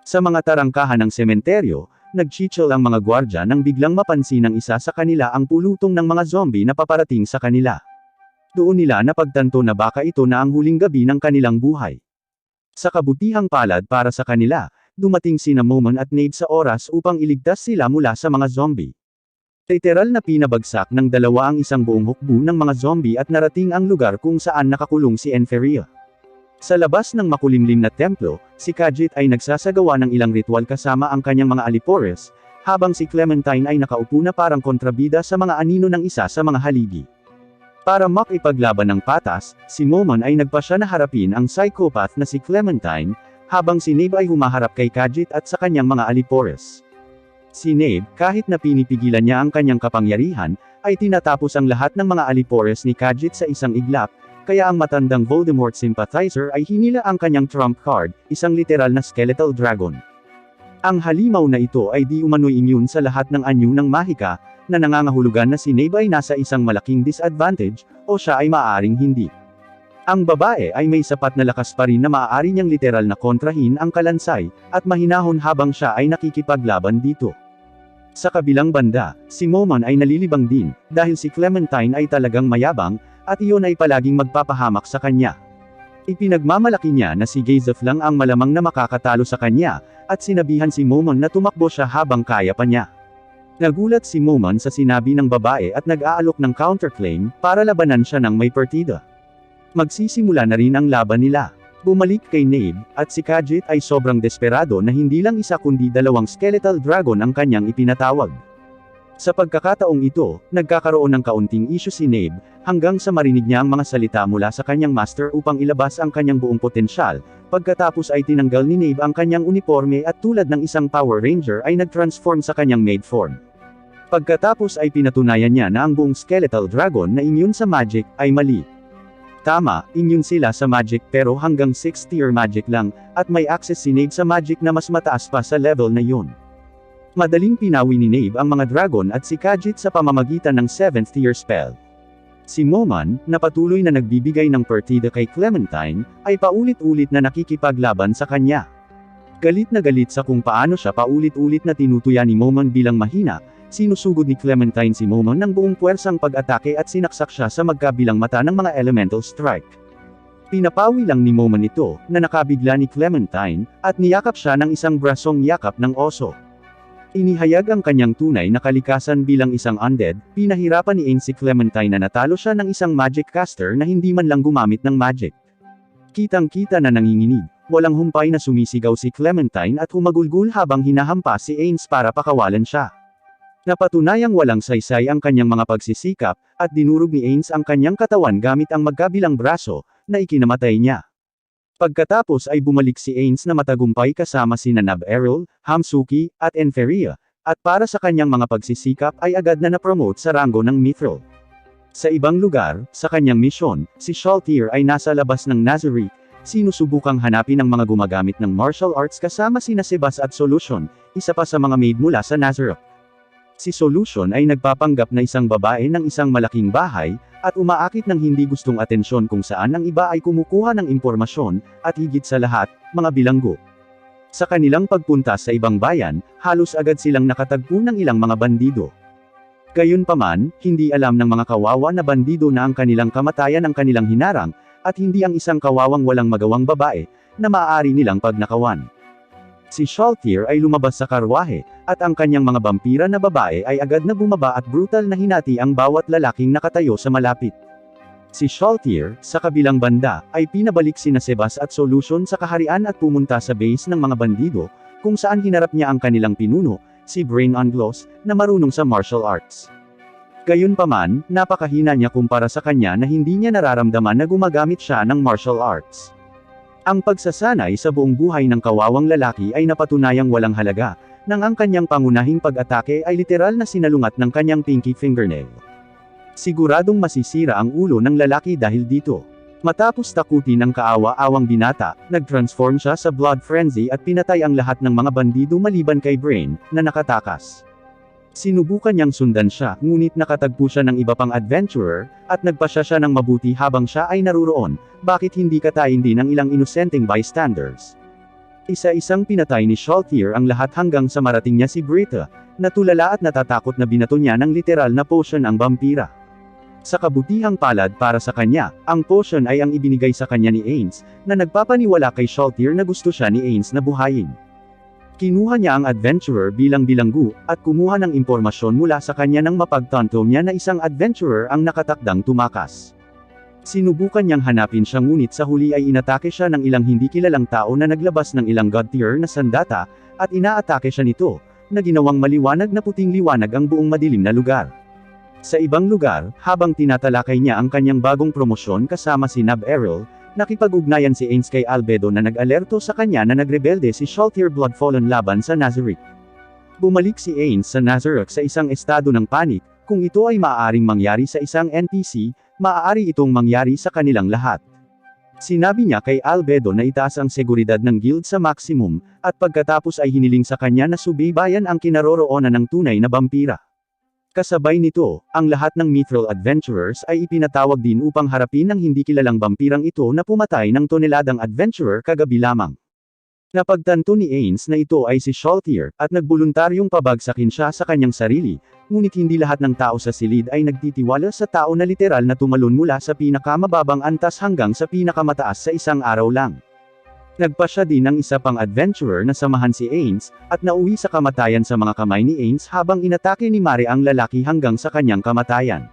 Sa mga tarangkahan ng sementeryo, nagchichil ang mga gwardya nang biglang mapansin ng isa sa kanila ang pulutong ng mga zombie na paparating sa kanila. Doon nila napagtanto na baka ito na ang huling gabi ng kanilang buhay. Sa kabutihang palad para sa kanila, dumating sina Momon at Nade sa oras upang iligtas sila mula sa mga zombie. Literal na pinabagsak ng dalawa ang isang buong hukbo ng mga zombie at narating ang lugar kung saan nakakulong si Enferia. Sa labas ng makulimlim na templo, si Khajiit ay nagsasagawa ng ilang ritual kasama ang kanyang mga alipores, habang si Clementine ay nakaupo na parang kontrabida sa mga anino ng isa sa mga haligi. Para makipaglaban ng patas, si Momon ay nagpasya na harapin ang psychopath na si Clementine, habang si Nade ay humaharap kay Khajiit at sa kanyang mga alipores. Si Nade, kahit na pinipigilan niya ang kanyang kapangyarihan, ay tinatapos ang lahat ng mga alipores ni Khajiit sa isang iglap, kaya ang matandang Voldemort sympathizer ay hinila ang kanyang trump card, isang literal na skeletal dragon. Ang halimaw na ito ay di umano'y immune sa lahat ng anyo ng mahika, na nangangahulugan na si Nade ay nasa isang malaking disadvantage, o siya ay maaaring hindi. Ang babae ay may sapat na lakas pa rin na maaari niyang literal na kontrahin ang kalansay, at mahinahon habang siya ay nakikipaglaban dito. Sa kabilang banda, si Momon ay nalilibang din, dahil si Clementine ay talagang mayabang, at iyon ay palaging magpapahamak sa kanya. Ipinagmamalaki niya na si Gazef lang ang malamang na makakatalo sa kanya, at sinabihan si Momon na tumakbo siya habang kaya pa niya. Nagulat si Momon sa sinabi ng babae at nag-aalok ng counterclaim, para labanan siya ng may partida. Magsisimula na rin ang laban nila. Bumalik kay Nabe, at si Khajiit ay sobrang desperado na hindi lang isa kundi dalawang skeletal dragon ang kanyang ipinatawag. Sa pagkakataong ito, nagkakaroon ng kaunting issue si Nabe, hanggang sa marinig niya ang mga salita mula sa kanyang master upang ilabas ang kanyang buong potensyal, pagkatapos ay tinanggal ni Nabe ang kanyang uniforme at tulad ng isang Power Ranger ay nag-transform sa kanyang maid form. Pagkatapos ay pinatunayan niya na ang buong skeletal dragon na immune sa magic, ay mali. Tama, immune sila sa magic pero hanggang 6th tier magic lang, at may access si Nabe sa magic na mas mataas pa sa level na yun. Madaling pinawi ni Nabe ang mga dragon at si Khajiit sa pamamagitan ng 7th tier spell. Si Momon, na patuloy na nagbibigay ng partida kay Clementine, ay paulit-ulit na nakikipaglaban sa kanya. Galit na galit sa kung paano siya paulit-ulit na tinutuya ni Momon bilang mahina, sinusugod ni Clementine si Momon ng buong puwersang pag-atake at sinaksak siya sa magkabilang mata ng mga elemental strike. Pinapawi lang ni Momon ito, na nakabigla ni Clementine, at niyakap siya ng isang brasong yakap ng oso. Inihayag ang kanyang tunay na kalikasan bilang isang undead, pinahirapan ni Ains si Clementine na natalo siya ng isang magic caster na hindi man lang gumamit ng magic. Kitang-kita na nanginginig, walang humpay na sumisigaw si Clementine at humagulgul habang hinahampas si Ains para pakawalan siya. Napatunayang walang saysay ang kanyang mga pagsisikap, at dinurog ni Ains ang kanyang katawan gamit ang magkabilang braso, na ikinamatay niya. Pagkatapos ay bumalik si Ains na matagumpay kasama sina Nab Errol, Hamsuki, at Enferia, at para sa kanyang mga pagsisikap ay agad na napromote sa rango ng Mithril. Sa ibang lugar, sa kanyang misyon, si Shaltir ay nasa labas ng Nazarick, sinusubukang hanapin ang mga gumagamit ng martial arts kasama sina Sebas at Solution, isa pa sa mga maid mula sa Nazarick. Si Solution ay nagpapanggap na isang babae ng isang malaking bahay, at umaakit ng hindi gustong atensyon kung saan ang iba ay kumukuha ng impormasyon, at higit sa lahat, mga bilanggo. Sa kanilang pagpunta sa ibang bayan, halos agad silang nakatagpo ng ilang mga bandido. Gayunpaman, hindi alam ng mga kawawa na bandido na ang kanilang kamatayan ang kanilang hinarang, at hindi ang isang kawawang walang magawang babae, na maaari nilang pagnakawan. Si Shaltir ay lumabas sa karwahe, at ang kanyang mga vampira na babae ay agad na bumaba at brutal na hinati ang bawat lalaking nakatayo sa malapit. Si Shaltir, sa kabilang banda, ay pinabalik sina Sebas at Solution sa kaharian at pumunta sa base ng mga bandido, kung saan hinarap niya ang kanilang pinuno, si Brain Anglos, na marunong sa martial arts. Gayunpaman, napakahina niya kumpara sa kanya na hindi niya nararamdaman na gumagamit siya ng martial arts. Ang pagsasanay sa buong buhay ng kawawang lalaki ay napatunayang walang halaga, nang ang kanyang pangunahing pag-atake ay literal na sinalungat ng kanyang pinky fingernail. Siguradong masisira ang ulo ng lalaki dahil dito. Matapos takutin ang kaawa-awang binata, nag-transform siya sa blood frenzy at pinatay ang lahat ng mga bandido maliban kay Brain, na nakatakas. Sinubukan niyang sundan siya, ngunit nakatagpo siya ng iba pang adventurer, at nagpasya siya ng mabuti habang siya ay naruroon, bakit hindi katayin din ng ilang inosenteng bystanders. Isa-isang pinatay ni Shaltir ang lahat hanggang sa marating niya si Britta, na tulala at natatakot na binato niya ng literal na potion ang vampira. Sa kabutihang palad para sa kanya, ang potion ay ang ibinigay sa kanya ni Ains, na nagpapaniwala kay Shaltir na gusto siya ni Ains na buhayin. Kinuha niya ang adventurer bilang bilanggo, at kumuha ng impormasyon mula sa kanya nang mapagtanto niya na isang adventurer ang nakatakdang tumakas. Sinubukan niyang hanapin siya ngunit sa huli ay inatake siya ng ilang hindi kilalang tao na naglabas ng ilang god tier na sandata, at inaatake siya nito, na ginawang maliwanag na puting liwanag ang buong madilim na lugar. Sa ibang lugar, habang tinatalakay niya ang kanyang bagong promosyon kasama si Nab Errol, nakipag-ugnayan si Ains kay Albedo na nag-alerto sa kanya na nagrebelde si Shaltir Bloodfallen laban sa Nazarick. Bumalik si Ains sa Nazarick sa isang estado ng panik, kung ito ay maaaring mangyari sa isang NPC, maaari itong mangyari sa kanilang lahat. Sinabi niya kay Albedo na itaas ang seguridad ng guild sa maximum, at pagkatapos ay hiniling sa kanya na subaybayan ang kinaroroonan ng tunay na vampira. Kasabay nito, ang lahat ng Mithril adventurers ay ipinatawag din upang harapin ang hindi kilalang vampirang ito na pumatay ng toneladang adventurer kagabi lamang. Napagtanto ni Ains na ito ay si Shaltir, at nagboluntaryong pabagsakin siya sa kanyang sarili, ngunit hindi lahat ng tao sa silid ay nagtitiwala sa tao na literal na tumalon mula sa pinakamababang antas hanggang sa pinakamataas sa isang araw lang. Nagpa siya din ng isa pang adventurer na samahan si Ains, at nauwi sa kamatayan sa mga kamay ni Ains habang inatake ni Mare ang lalaki hanggang sa kanyang kamatayan.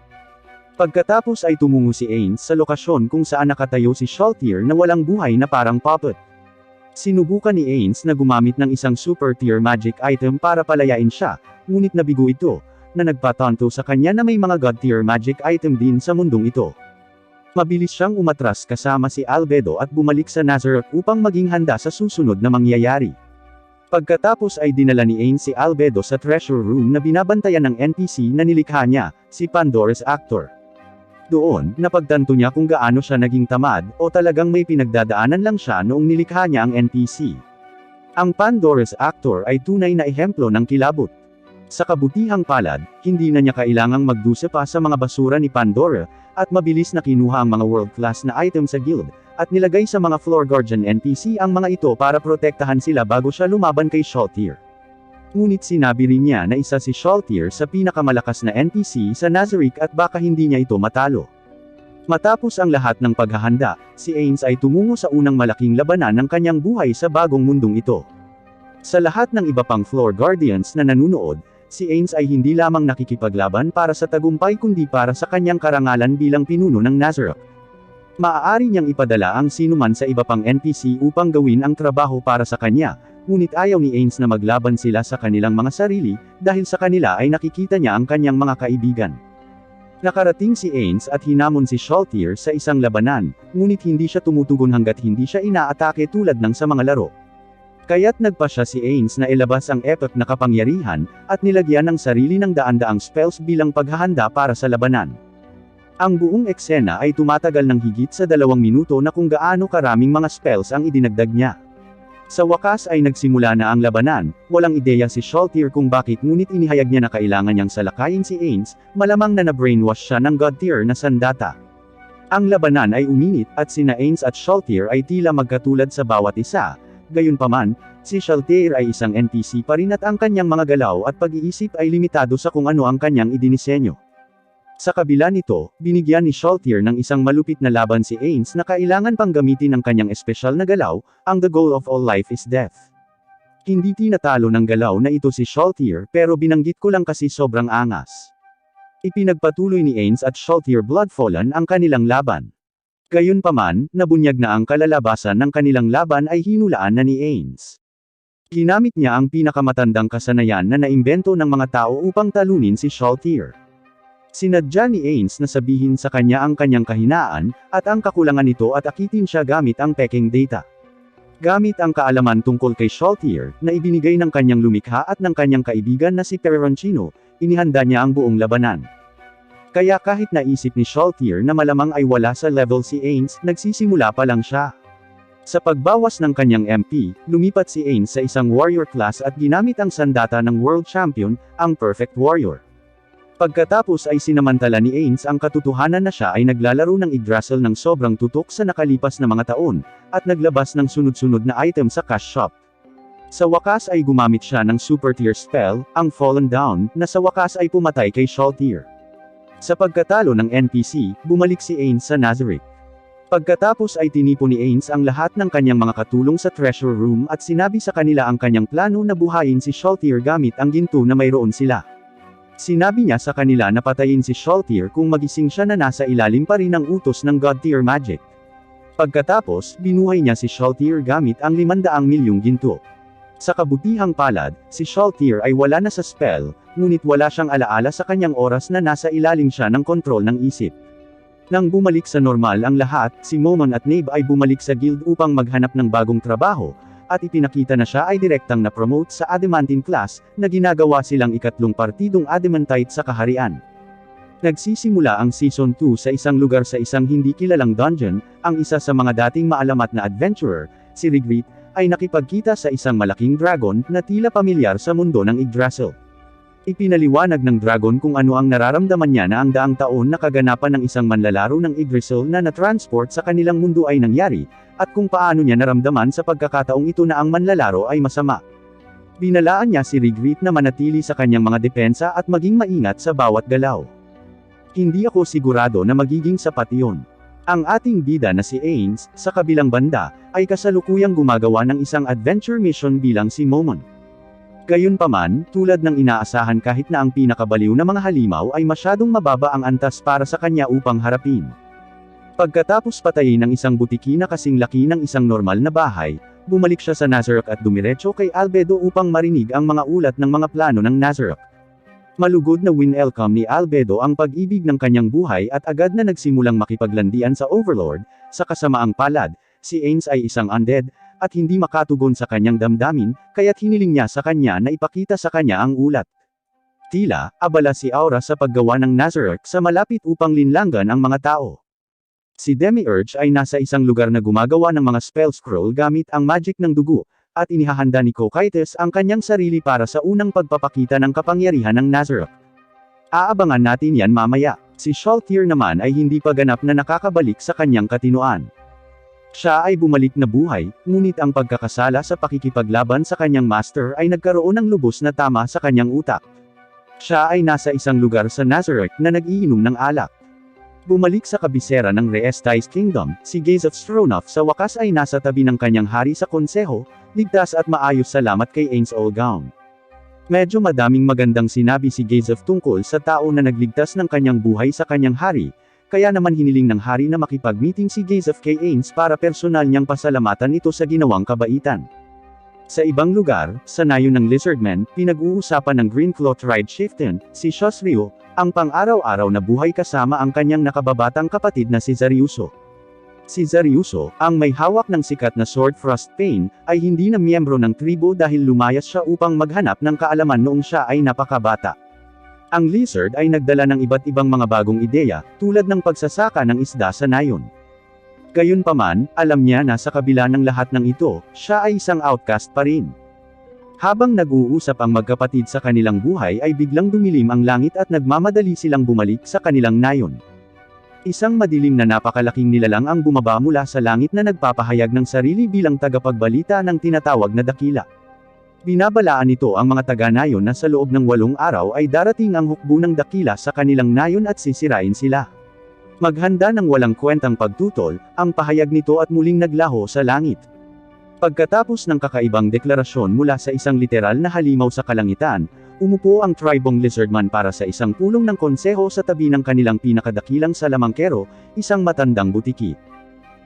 Pagkatapos ay tumungo si Ains sa lokasyon kung saan nakatayo si Shaltir na walang buhay na parang puppet. Sinubukan ni Ains na gumamit ng isang super tier magic item para palayain siya, ngunit nabigo ito, na nagpatanto sa kanya na may mga god tier magic item din sa mundong ito. Mabilis siyang umatras kasama si Albedo at bumalik sa Nazareth upang maging handa sa susunod na mangyayari. Pagkatapos ay dinala ni Ains si Albedo sa treasure room na binabantayan ng NPC na nilikha niya, si Pandora's Actor. Doon, napagtanto niya kung gaano siya naging tamad, o talagang may pinagdadaanan lang siya noong nilikha niya ang NPC. Ang Pandora's Actor ay tunay na ehemplo ng kilabot. Sa kabutihang palad, hindi na niya kailangang magdusa pa sa mga basura ni Pandora, at mabilis na kinuha ang mga world-class na item sa guild, at nilagay sa mga floor guardian NPC ang mga ito para protektahan sila bago siya lumaban kay Shaltir. Ngunit sinabi rin niya na isa si Shaltir sa pinakamalakas na NPC sa Nazarick at baka hindi niya ito matalo. Matapos ang lahat ng paghahanda, si Ains ay tumungo sa unang malaking labanan ng kanyang buhay sa bagong mundong ito. Sa lahat ng iba pang floor guardians na nanunood, si Ains ay hindi lamang nakikipaglaban para sa tagumpay kundi para sa kanyang karangalan bilang pinuno ng Nazarick. Maaari niyang ipadala ang sinuman sa iba pang NPC upang gawin ang trabaho para sa kanya, ngunit ayaw ni Ains na maglaban sila sa kanilang mga sarili, dahil sa kanila ay nakikita niya ang kanyang mga kaibigan. Nakarating si Ains at hinamon si Shaltir sa isang labanan, ngunit hindi siya tumutugon hanggat hindi siya inaatake tulad ng sa mga laro. Kaya't nagpa siya si Ains na ilabas ang epic na kapangyarihan, at nilagyan ng sarili ng daan-daang spells bilang paghahanda para sa labanan. Ang buong eksena ay tumatagal ng higit sa 2 minuto na kung gaano karaming mga spells ang idinagdag niya. Sa wakas ay nagsimula na ang labanan, walang ideya si Shaltir kung bakit ngunit inihayag niya na kailangan niyang salakayin si Ains, malamang na na-brainwash siya ng god tier na sandata. Ang labanan ay uminit, at sina Ains at Shaltir ay tila magkatulad sa bawat isa, gayunpaman, si Shaltir ay isang NPC pa rin at ang kanyang mga galaw at pag-iisip ay limitado sa kung ano ang kanyang idinisenyo. Sa kabila nito, binigyan ni Shaltir ng isang malupit na laban si Ains na kailangan pang gamitin ang kanyang espesyal na galaw, ang The Goal of All Life is Death. Hindi tinatalo ng galaw na ito si Shaltir pero binanggit ko lang kasi sobrang angas. Ipinagpatuloy ni Ains at Shaltir Bloodfallen ang kanilang laban. Gayunpaman, nabunyag na ang kalalabasan ng kanilang laban ay hinulaan na ni Ains. Ginamit niya ang pinakamatandang kasanayan na naimbento ng mga tao upang talunin si Shaltir. Sinadya ni Ains na sabihin sa kanya ang kanyang kahinaan, at ang kakulangan nito at akitin siya gamit ang peking data. Gamit ang kaalaman tungkol kay Shaltir, na ibinigay ng kanyang lumikha at ng kanyang kaibigan na si Peroncino, inihanda niya ang buong labanan. Kaya kahit naisip ni Shaltir na malamang ay wala sa level si Ains, nagsisimula pa lang siya. Sa pagbawas ng kanyang MP, lumipat si Ains sa isang warrior class at ginamit ang sandata ng world champion, ang Perfect Warrior. Pagkatapos ay sinamantala ni Ains ang katotohanan na siya ay naglalaro ng Yggdrasil ng sobrang tutok sa nakalipas na mga taon, at naglabas ng sunod-sunod na item sa cash shop. Sa wakas ay gumamit siya ng super tier spell, ang Fallen Down, na sa wakas ay pumatay kay Shaltir. Sa pagkatalo ng NPC, bumalik si Ains sa Nazarick. Pagkatapos ay tinipon ni Ains ang lahat ng kanyang mga katulong sa treasure room at sinabi sa kanila ang kanyang plano na buhayin si Shaltir gamit ang ginto na mayroon sila. Sinabi niya sa kanila na patayin si Shaltir kung magising siya na nasa ilalim pa rin ng utos ng god tier magic. Pagkatapos, binuhay niya si Shaltir gamit ang 500 milyong ginto. Sa kabutihang palad, si Shaltir ay wala na sa spell, ngunit wala siyang alaala sa kanyang oras na nasa ilalim siya ng kontrol ng isip. Nang bumalik sa normal ang lahat, si Momon at Nabe ay bumalik sa guild upang maghanap ng bagong trabaho, at ipinakita na siya ay direktang na-promote sa Adamantine class, na ginagawa silang ikatlong partidong Adamantite sa kaharian. Nagsisimula ang Season 2 sa isang lugar sa isang hindi kilalang dungeon, ang isa sa mga dating maalamat na adventurer, si Rigrit, ay nakipagkita sa isang malaking dragon, na tila pamilyar sa mundo ng Yggdrasil. Ipinaliwanag ng dragon kung ano ang nararamdaman niya na ang daang taon na kaganapan ng isang manlalaro ng Yggdrasil na na-transport sa kanilang mundo ay nangyari, at kung paano niya naramdaman sa pagkakataong ito na ang manlalaro ay masama. Binalaan niya si Ygritte na manatili sa kanyang mga depensa at maging maingat sa bawat galaw. Hindi ako sigurado na magiging sapat iyon. Ang ating bida na si Ains, sa kabilang banda, ay kasalukuyang gumagawa ng isang adventure mission bilang si Momon. Gayunpaman, tulad ng inaasahan kahit na ang pinakabaliw na mga halimaw ay masyadong mababa ang antas para sa kanya upang harapin. Pagkatapos patayin ng isang butiki na kasing laki ng isang normal na bahay, bumalik siya sa Nazarick at dumiretso kay Albedo upang marinig ang mga ulat ng mga plano ng Nazarick. Malugod na winelcome ni Albedo ang pag-ibig ng kanyang buhay at agad na nagsimulang makipaglandian sa Overlord. Sa kasamaang palad, si Ains ay isang undead, at hindi makatugon sa kanyang damdamin, kaya't hiniling niya sa kanya na ipakita sa kanya ang ulat. Tila, abala si Aura sa paggawa ng Nazarick sa malapit upang linlangan ang mga tao. Si Demiurge ay nasa isang lugar na gumagawa ng mga spell scroll gamit ang magic ng dugo, at inihahanda ni Cocytus ang kanyang sarili para sa unang pagpapakita ng kapangyarihan ng Nazarick. Aabangan natin yan mamaya. Si Shaltir naman ay hindi pa ganap na nakakabalik sa kanyang katinoan. Siya ay bumalik na buhay, ngunit ang pagkakasala sa pakikipaglaban sa kanyang master ay nagkaroon ng lubos na tama sa kanyang utak. Siya ay nasa isang lugar sa Nazarick na nag-iinom ng alak. Bumalik sa kabisera ng Rheestice Kingdom, si Gaze of Stronach sa wakas ay nasa tabi ng kanyang hari sa konseho, ligtas at maayos salamat kay Ains Olgaun. Medyo madaming magandang sinabi si Gaze of tungkol sa tao na nagligtas ng kanyang buhay sa kanyang hari, kaya naman hiniling ng hari na makipag-meeting si Gaze of kay Ains para personal niyang pasalamatan ito sa ginawang kabaitan. Sa ibang lugar, sa nayon ng Lizardmen, pinag-uusapan ng Greenclaw Tribe Chieftain, si Shosryu, ang pang-araw-araw na buhay kasama ang kanyang nakababatang kapatid na si Zariuso. Si Zariuso, ang may hawak ng sikat na sword Frostbane, ay hindi na miyembro ng tribo dahil lumayas siya upang maghanap ng kaalaman noong siya ay napakabata. Ang Lizard ay nagdala ng iba't ibang mga bagong ideya, tulad ng pagsasaka ng isda sa nayon. Gayunpaman, alam niya na sa kabila ng lahat ng ito, siya ay isang outcast pa rin. Habang nag-uusap ang magkapatid sa kanilang buhay ay biglang dumilim ang langit at nagmamadali silang bumalik sa kanilang nayon. Isang madilim na napakalaking nilalang ang bumaba mula sa langit na nagpapahayag ng sarili bilang tagapagbalita ng tinatawag na dakila. Binabalaan nito ang mga taga-nayon na sa loob ng 8 araw ay darating ang hukbo ng dakila sa kanilang nayon at sisirain sila. Maghanda ng walang kwentang pagtutol, ang pahayag nito at muling naglaho sa langit. Pagkatapos ng kakaibang deklarasyon mula sa isang literal na halimaw sa kalangitan, umupo ang tribong Lizardman para sa isang pulong ng konseho sa tabi ng kanilang pinakadakilang salamangkero, isang matandang butiki.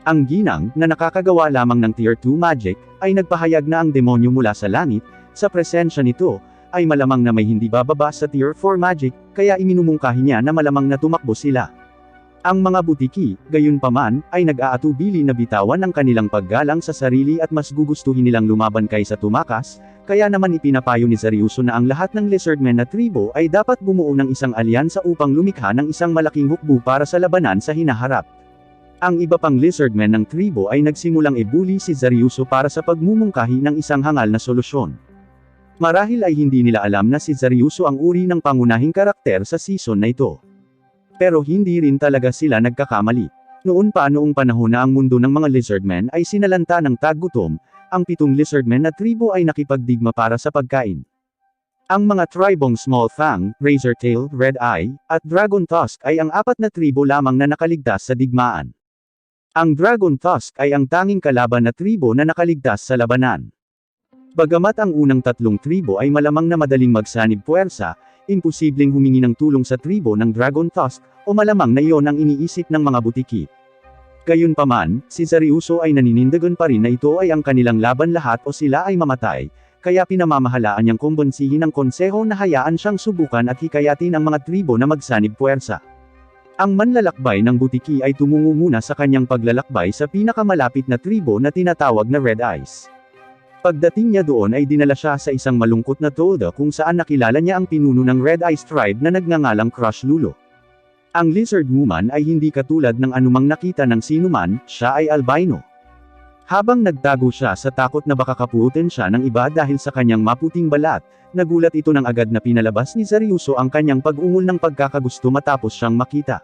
Ang ginang, na nakakagawa lamang ng Tier 2 magic, ay nagpahayag na ang demonyo mula sa langit, sa presensya nito, ay malamang na may hindi bababa sa Tier 4 magic, kaya iminumungkahi niya na malamang na tumakbo sila. Ang mga butiki, gayunpaman, ay nag-aatubili na bitawan ang kanilang paggalang sa sarili at mas gugustuhin nilang lumaban kaysa tumakas, kaya naman ipinapayo ni Zariuso na ang lahat ng Lizardmen na tribo ay dapat bumuo ng isang alyansa upang lumikha ng isang malaking hukbo para sa labanan sa hinaharap. Ang iba pang Lizardmen ng tribo ay nagsimulang ibuli si Zariuso para sa pagmumungkahi ng isang hangal na solusyon. Marahil ay hindi nila alam na si Zariuso ang uri ng pangunahing karakter sa season na ito. Pero hindi rin talaga sila nagkakamali. Noon pa noong panahon na ang mundo ng mga Lizardmen ay sinalanta ng taggutom, ang 7 Lizardmen na tribo ay nakipagdigma para sa pagkain. Ang mga tribong Small Fang, Razortail, Red Eye, at Dragon Tusk ay ang 4 na tribo lamang na nakaligtas sa digmaan. Ang Dragon Tusk ay ang tanging kalaban na tribo na nakaligtas sa labanan. Bagamat ang unang 3 tribo ay malamang na madaling magsanib puwersa, imposibleng humingi ng tulong sa tribo ng Dragon Tusk, o malamang na iyon ang iniisip ng mga butiki. Gayunpaman, si Zariuso ay naninindigan pa rin na ito ay ang kanilang laban lahat o sila ay mamatay, kaya pinamamahalaan niyang kumbonsihin ng konseho na hayaan siyang subukan at hikayatin ang mga tribo na magsanib puwersa. Ang manlalakbay ng butiki ay tumungo muna sa kanyang paglalakbay sa pinakamalapit na tribo na tinatawag na Red Eyes. Pagdating niya doon ay dinala siya sa isang malungkot na tolda kung saan nakilala niya ang pinuno ng Red Eyes tribe na nagngangalang Crush Lulo. Ang Lizard Woman ay hindi katulad ng anumang nakita ng sinuman, siya ay albino. Habang nagtago siya sa takot na baka kapuutin siya ng iba dahil sa kanyang maputing balat, nagulat ito nang agad na pinalabas ni Zaryuso ang kanyang pag-ungol ng pagkakagusto matapos siyang makita.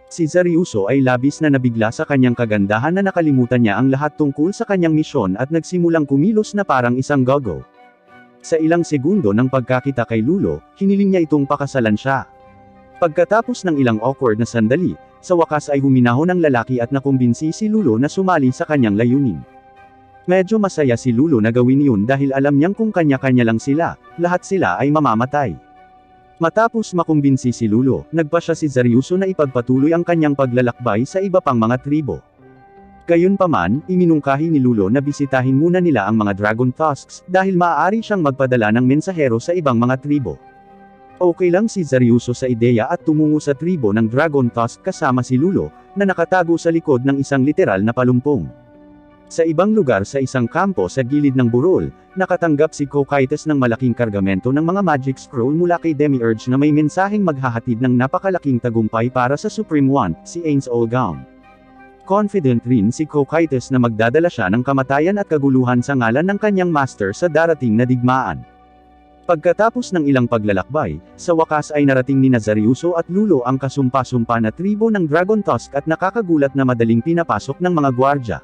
Si Zaryuso ay labis na nabigla sa kanyang kagandahan na nakalimutan niya ang lahat tungkol sa kanyang misyon at nagsimulang kumilos na parang isang gogo. Sa ilang segundo ng pagkakita kay Lulo, hiniling niya itong pakasalan siya. Pagkatapos ng ilang awkward na sandali, sa wakas ay huminahon ang lalaki at nakumbinsi si Lulo na sumali sa kanyang layunin. Medyo masaya si Lulo na gawin yun dahil alam niyang kung kanya-kanya lang sila, lahat sila ay mamamatay. Matapos makumbinsi si Lulo, nagpa siya si Zaryuso na ipagpatuloy ang kanyang paglalakbay sa iba pang mga tribo. Gayunpaman, iminungkahi ni Lulo na bisitahin muna nila ang mga Dragon Tusks dahil maaari siyang magpadala ng mensahero sa ibang mga tribo. Okay lang si Zaryuso sa ideya at tumungo sa tribo ng Dragon Tusk kasama si Lulo, na nakatago sa likod ng isang literal na palumpong. Sa ibang lugar sa isang kampo sa gilid ng burol, nakatanggap si Cocytus ng malaking kargamento ng mga magic scroll mula kay Demiurge na may mensaheng maghahatid ng napakalaking tagumpay para sa Supreme One, si Ainz Ooal. Confident rin si Cocytus na magdadala siya ng kamatayan at kaguluhan sa ngalan ng kanyang master sa darating na digmaan. Pagkatapos ng ilang paglalakbay, sa wakas ay narating ni Zaryuso at Lulo ang kasumpa-sumpa na tribo ng Dragon Tusk at nakakagulat na madaling pinapasok ng mga gwardya.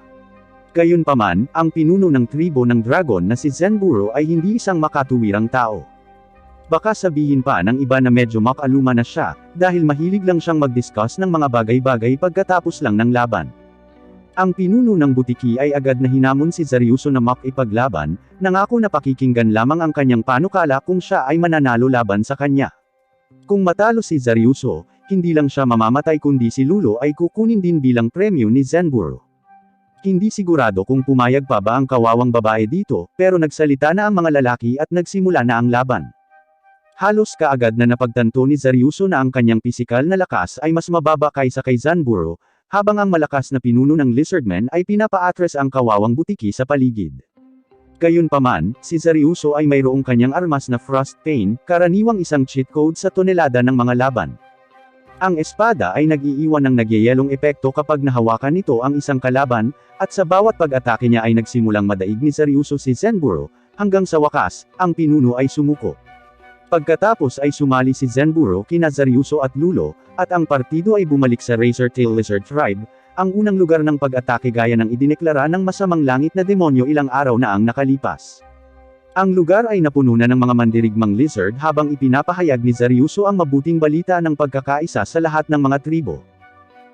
Gayunpaman, ang pinuno ng tribo ng dragon na si Zenburo ay hindi isang makatuwirang tao. Baka sabihin pa ng iba na medyo makaluma na siya, dahil mahilig lang siyang mag-discuss ng mga bagay-bagay pagkatapos lang ng laban. Ang pinuno ng butiki ay agad na hinamon si Zaryuso na makipaglaban, nangako na pakikinggan lamang ang kanyang panukala kung siya ay mananalo laban sa kanya. Kung matalo si Zaryuso, hindi lang siya mamamatay kundi si Lulo ay kukunin din bilang premyo ni Zenburo. Hindi sigurado kung pumayag pa ba ang kawawang babae dito, pero nagsalita na ang mga lalaki at nagsimula na ang laban. Halos kaagad na napagtanto ni Zaryuso na ang kanyang pisikal na lakas ay mas mababa kaysa kay Zenburo, habang ang malakas na pinuno ng Lizardmen ay pinapa-atras ang kawawang butiki sa paligid. Gayunpaman, si Zaryuso ay mayroong kanyang armas na Frost Pain, karaniwang isang cheat code sa tonelada ng mga laban. Ang espada ay nag-iiwan ng nagyayelong epekto kapag nahawakan nito ang isang kalaban, at sa bawat pag-atake niya ay nagsimulang madaig ni Zaryuso si Zenburo, hanggang sa wakas, ang pinuno ay sumuko. Pagkatapos ay sumali si Zenburo kina Zaryuso at Lulo, at ang partido ay bumalik sa Razortail Lizard Tribe, ang unang lugar ng pag-atake gaya ng idineklara ng masamang langit na demonyo ilang araw na ang nakalipas. Ang lugar ay napuno na ng mga mandirigmang lizard habang ipinapahayag ni Zaryuso ang mabuting balita ng pagkakaisa sa lahat ng mga tribo.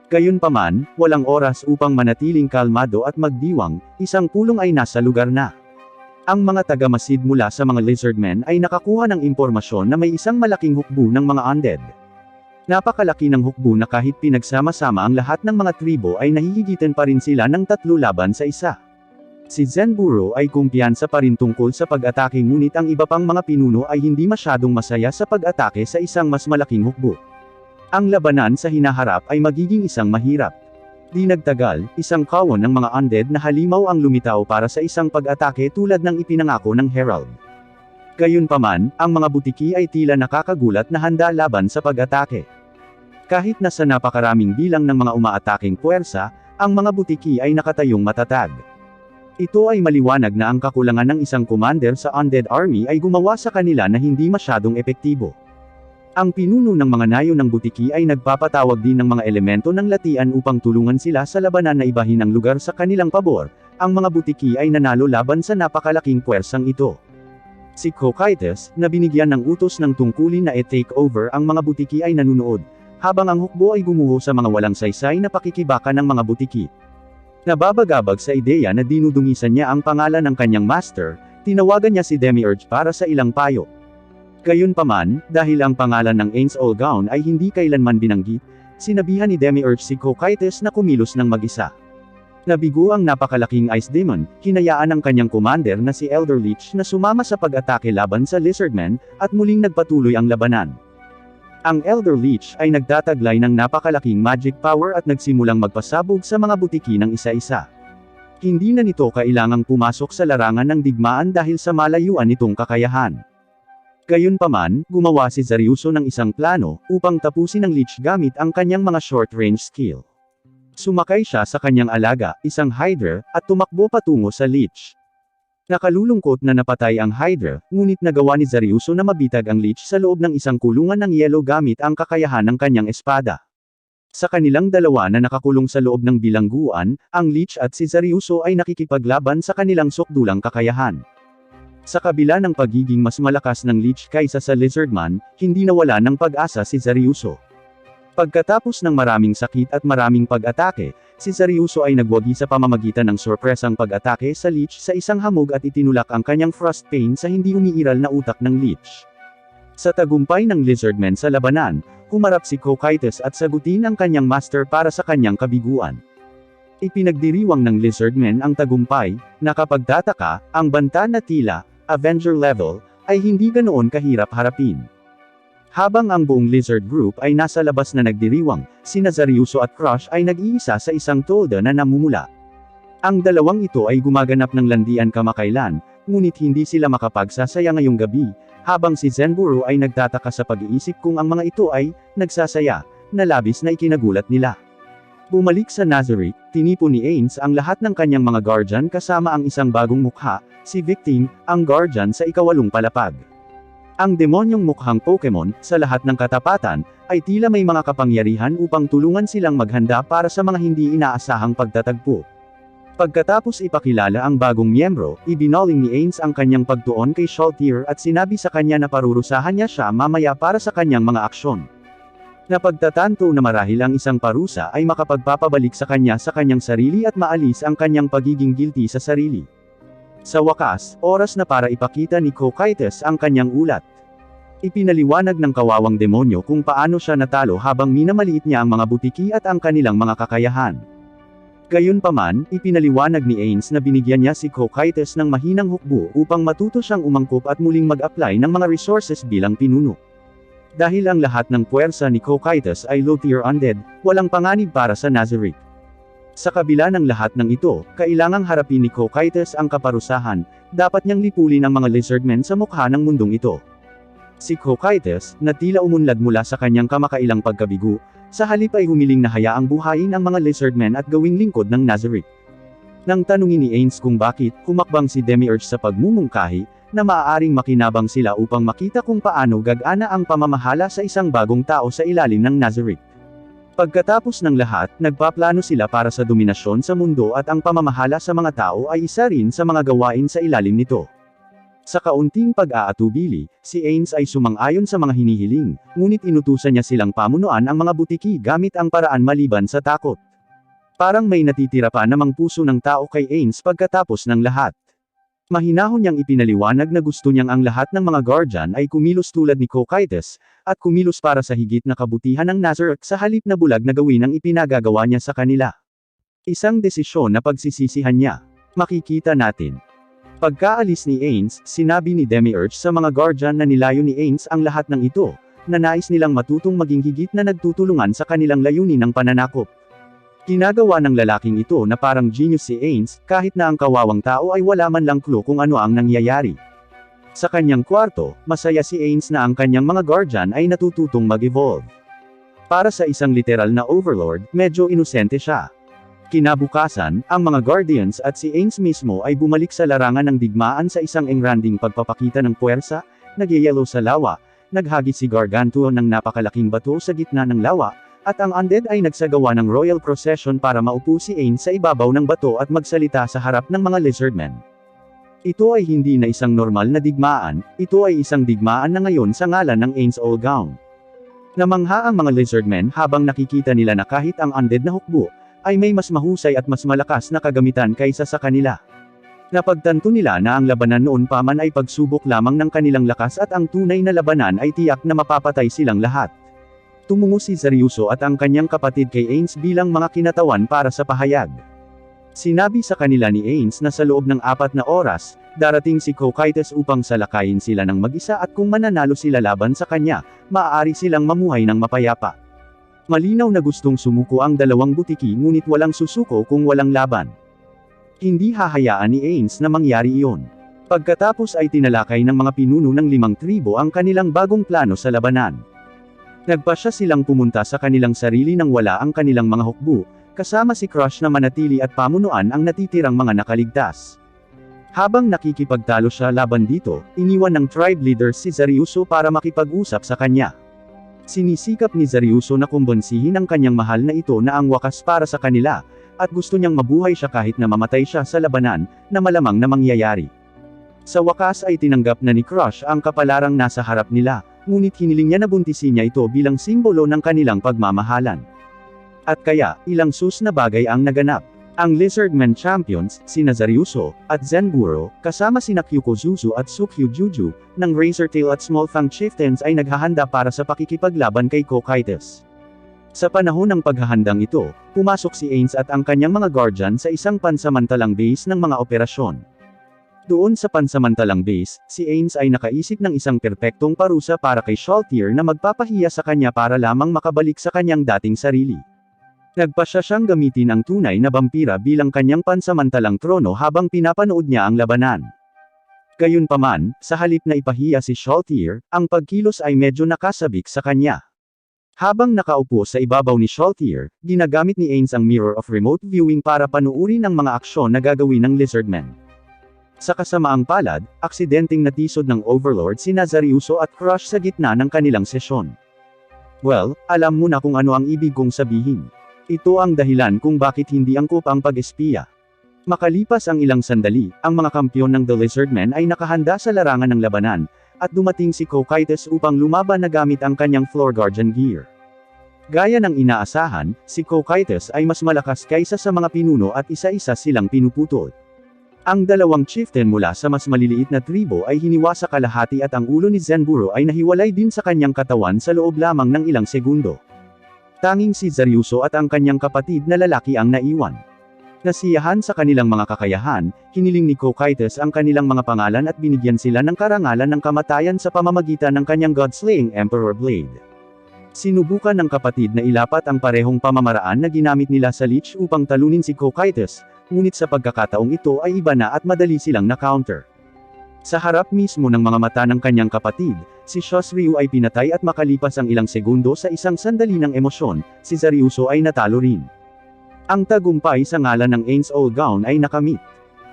Gayunpaman, walang oras upang manatiling kalmado at magdiwang, isang pulong ay nasa lugar na. Ang mga taga-masid mula sa mga Lizardmen ay nakakuha ng impormasyon na may isang malaking hukbo ng mga undead. Napakalaki ng hukbo na kahit pinagsama-sama ang lahat ng mga tribo ay nahihigitan pa rin sila ng 3 laban sa isa. Si Zenburo ay kumpiyansa pa rin tungkol sa pag-atake ngunit ang iba pang mga pinuno ay hindi masyadong masaya sa pag-atake sa isang mas malaking hukbo. Ang labanan sa hinaharap ay magiging isang mahirap. Di nagtagal, isang kawon ng mga undead na halimaw ang lumitaw para sa isang pag-atake tulad ng ipinangako ng Herald. Gayunpaman, ang mga butiki ay tila nakakagulat na handa laban sa pag-atake. Kahit na sa napakaraming bilang ng mga umaataking puwersa, ang mga butiki ay nakatayong matatag. Ito ay maliwanag na ang kakulangan ng isang commander sa undead army ay gumawa sa kanila na hindi masyadong epektibo. Ang pinuno ng mga nayo ng butiki ay nagpapatawag din ng mga elemento ng latian upang tulungan sila sa labanan na ibahin ang lugar sa kanilang pabor. Ang mga butiki ay nanalo laban sa napakalaking puwersang ito. Si Cocytus, na binigyan ng utos ng tungkulin na i-take over ang mga butiki ay nanunood, habang ang hukbo ay gumuho sa mga walang saysay na pakikibaka ng mga butiki. Nababagabag sa ideya na dinudungisan niya ang pangalan ng kanyang master, tinawagan niya si Demiurge para sa ilang payo. Gayunpaman, dahil ang pangalan ng Ainz Ooal ay hindi kailanman binanggit, sinabihan ni Demiurge si Cocytus na kumilos ng mag-isa. Nabigo ang napakalaking Ice Demon, hinayaan ng kanyang commander na si Elder Leech na sumama sa pag-atake laban sa Lizardmen, at muling nagpatuloy ang labanan. Ang Elder Leech ay nagtataglay ng napakalaking magic power at nagsimulang magpasabog sa mga butiki ng isa-isa. Hindi na nito kailangang pumasok sa larangan ng digmaan dahil sa malayuan nitong kakayahan. Gayunpaman, gumawa si Zaryuso ng isang plano, upang tapusin ang Leech gamit ang kanyang mga short-range skill. Sumakay siya sa kanyang alaga, isang Hydra, at tumakbo patungo sa Lich. Nakalulungkot na napatay ang Hydra, ngunit nagawa ni Zaryuso na mabitag ang Lich sa loob ng isang kulungan ng yelo gamit ang kakayahan ng kanyang espada. Sa kanilang dalawa na nakakulong sa loob ng bilangguan, ang Lich at si Zaryuso ay nakikipaglaban sa kanilang sukdulang kakayahan. Sa kabila ng pagiging mas malakas ng Lich kaysa sa Lizardman, hindi nawala ng pag-asa si Zaryuso. Pagkatapos ng maraming sakit at maraming pag-atake, si Zaryuso ay nagwagi sa pamamagitan ng sorpresang pag-atake sa Lich sa isang hamog at itinulak ang kanyang Frost Pain sa hindi umiiral na utak ng Lich. Sa tagumpay ng Lizardman sa labanan, humarap si Cocytus at sagutin ang kanyang master para sa kanyang kabiguan. Ipinagdiriwang ng Lizardman ang tagumpay, nakapagtataka, ang banta na tila Avenger level, ay hindi ganoon kahirap harapin. Habang ang buong Lizard Group ay nasa labas na nagdiriwang, sina Zaryuso at Crush ay nag-iisa sa isang tolda na namumula. Ang dalawang ito ay gumaganap ng landian kamakailan, ngunit hindi sila makapagsasaya ngayong gabi, habang si Zenburo ay nagtataka sa pag-iisip kung ang mga ito ay nagsasaya, na labis na ikinagulat nila. Bumalik sa Nazarick, tinipon ni Ains ang lahat ng kanyang mga guardian kasama ang isang bagong mukha, si Victim, ang guardian sa ikawalong palapag. Ang demonyong mukhang Pokemon, sa lahat ng katapatan, ay tila may mga kapangyarihan upang tulungan silang maghanda para sa mga hindi inaasahang pagtatagpo. Pagkatapos ipakilala ang bagong miyembro, ibinoling ni Ains ang kanyang pagtuon kay Shalltear at sinabi sa kanya na parurusahan niya siya mamaya para sa kanyang mga aksyon. Napagtatanto na marahil ang isang parusa ay makapagpapabalik sa kanya sa kanyang sarili at maalis ang kanyang pagiging guilty sa sarili. Sa wakas, oras na para ipakita ni Cocytus ang kanyang ulat. Ipinaliwanag ng kawawang demonyo kung paano siya natalo habang minamaliit niya ang mga butiki at ang kanilang mga kakayahan. Gayunpaman, ipinaliwanag ni Ains na binigyan niya si Cocytus ng mahinang hukbo upang matuto siyang umangkop at muling mag-apply ng mga resources bilang pinuno. Dahil ang lahat ng puwersa ni Cocytus ay low-tier undead, walang panganib para sa Nazarick. Sa kabila ng lahat ng ito, kailangang harapin ni Cocytus ang kaparusahan, dapat niyang lipulin ang mga lizardmen sa mukha ng mundong ito. Si Cocytus, na tila umunlad mula sa kanyang kamakailang pagkabigo, sa halip ay humiling na hayaang buhayin ang mga lizardmen at gawing lingkod ng Nazarick. Nang tanungin ni Ains kung bakit, humakbang si Demiurge sa pagmumungkahi, na maaaring makinabang sila upang makita kung paano gagana ang pamamahala sa isang bagong tao sa ilalim ng Nazarick. Pagkatapos ng lahat, nagpaplano sila para sa dominasyon sa mundo at ang pamamahala sa mga tao ay isa rin sa mga gawain sa ilalim nito. Sa kaunting pag-aatubili, si Ains ay sumang-ayon sa mga hinihiling, ngunit inutusan niya silang pamunuan ang mga butiki gamit ang paraan maliban sa takot. Parang may natitira pa namang puso ng tao kay Ains pagkatapos ng lahat. Mahinahon niyang ipinaliwanag na gusto niyang ang lahat ng mga guardian ay kumilos tulad ni Cocytus, at kumilos para sa higit na kabutihan ng Nazarick sa halip na bulag na gawin ang ipinagagawa niya sa kanila. Isang desisyon na pagsisisihan niya. Makikita natin. Pagkaalis ni Ains, sinabi ni Demiurge sa mga guardian na nilayo ni Ains ang lahat ng ito, na nais nilang matutong maging higit na nagtutulungan sa kanilang layunin ng pananakop. Ginagawa ng lalaking ito na parang genius si Ains, kahit na ang kawawang tao ay wala man lang clue kung ano ang nangyayari. Sa kanyang kwarto, masaya si Ains na ang kanyang mga guardian ay natututong mag-evolve. Para sa isang literal na overlord, medyo inosente siya. Kinabukasan, ang mga guardians at si Ains mismo ay bumalik sa larangan ng digmaan sa isang engranding pagpapakita ng puwersa, nagyayelo sa lawa, naghagis si Gargantua ng napakalaking bato sa gitna ng lawa, at ang undead ay nagsagawa ng royal procession para maupo si Ains sa ibabaw ng bato at magsalita sa harap ng mga lizardmen. Ito ay hindi na isang normal na digmaan, ito ay isang digmaan na ngayon sa ngalan ng Ains Allgown. Namangha ang mga lizardmen habang nakikita nila na kahit ang undead na hukbo, ay may mas mahusay at mas malakas na kagamitan kaysa sa kanila. Napagtanto nila na ang labanan noon pa man ay pagsubok lamang ng kanilang lakas at ang tunay na labanan ay tiyak na mapapatay silang lahat. Tumungo si Zaryuso at ang kanyang kapatid kay Ains bilang mga kinatawan para sa pahayag. Sinabi sa kanila ni Ains na sa loob ng 4 na oras, darating si Cocytus upang salakayin sila ng mag-isa at kung mananalo sila laban sa kanya, maaari silang mamuhay ng mapayapa. Malinaw na gustong sumuko ang dalawang butiki ngunit walang susuko kung walang laban. Hindi hahayaan ni Ains na mangyari iyon. Pagkatapos ay tinalakay ng mga pinuno ng 5 tribo ang kanilang bagong plano sa labanan. Nagpasya silang pumunta sa kanilang sarili nang wala ang kanilang mga hukbo, kasama si Crush na manatili at pamunuan ang natitirang mga nakaligtas. Habang nakikipagtalo siya laban dito, iniwan ng tribe leader si Zaryuso para makipag-usap sa kanya. Sinisikap ni Zaryuso na kumbonsihin ang kanyang mahal na ito na ang wakas para sa kanila, at gusto niyang mabuhay siya kahit na mamatay siya sa labanan, na malamang na mangyayari. Sa wakas ay tinanggap na ni Crush ang kapalarang nasa harap nila, ngunit hiniling niya na buntisin niya ito bilang simbolo ng kanilang pagmamahalan. At kaya, ilang sus na bagay ang naganap. Ang Lizardmen Champions, sina Zaryuso, at Zenburo, kasama sina Kyukozuzu at Sukyu Juju, ng Razortail at Smallfang Chieftains ay naghahanda para sa pakikipaglaban kay Cocytus. Sa panahon ng paghahandang ito, pumasok si Ains at ang kanyang mga guardian sa isang pansamantalang base ng mga operasyon. Doon sa pansamantalang base, si Ains ay nakaisip ng isang perpektong parusa para kay Shalltear na magpapahiya sa kanya para lamang makabalik sa kanyang dating sarili. Nagpasya siyang gamitin ang tunay na vampira bilang kanyang pansamantalang trono habang pinapanood niya ang labanan. Gayunpaman, sa halip na ipahiya si Shalltear, ang pagkilos ay medyo nakasabik sa kanya. Habang nakaupo sa ibabaw ni Shalltear, ginagamit ni Ains ang Mirror of Remote Viewing para panuurin ang mga aksyon na gagawin ng Lizardmen. Sa kasamaang palad, aksidenteng natisod ng Overlord sina Zaryuso at Crush sa gitna ng kanilang sesyon. Well, alam mo na kung ano ang ibig kong sabihin. Ito ang dahilan kung bakit hindi angkop ang pag-espiya. Makalipas ang ilang sandali, ang mga kampyon ng The Lizardmen ay nakahanda sa larangan ng labanan, at dumating si Cocytus upang lumaban na gamit ang kanyang Floor Guardian gear. Gaya ng inaasahan, si Cocytus ay mas malakas kaysa sa mga pinuno at isa-isa silang pinuputol. Ang dalawang chieftain mula sa mas maliliit na tribo ay hiniwa sa kalahati at ang ulo ni Zenburo ay nahiwalay din sa kanyang katawan sa loob lamang ng ilang segundo. Tanging si Zaryuso at ang kanyang kapatid na lalaki ang naiwan. Nasiyahan sa kanilang mga kakayahan, hiniling ni Cocytus ang kanilang mga pangalan at binigyan sila ng karangalan ng kamatayan sa pamamagitan ng kanyang God-slaying Emperor Blade. Sinubukan ng kapatid na ilapat ang parehong pamamaraan na ginamit nila sa Lich upang talunin si Cocytus, ngunit sa pagkakataong ito ay iba na at madali silang na-counter. Sa harap mismo ng mga mata ng kanyang kapatid, si Shosryu ay pinatay at makalipas ang ilang segundo sa isang sandali ng emosyon, si Zaryuso ay natalo rin. Ang tagumpay sa ngalan ng Ains All-Gown ay nakamit.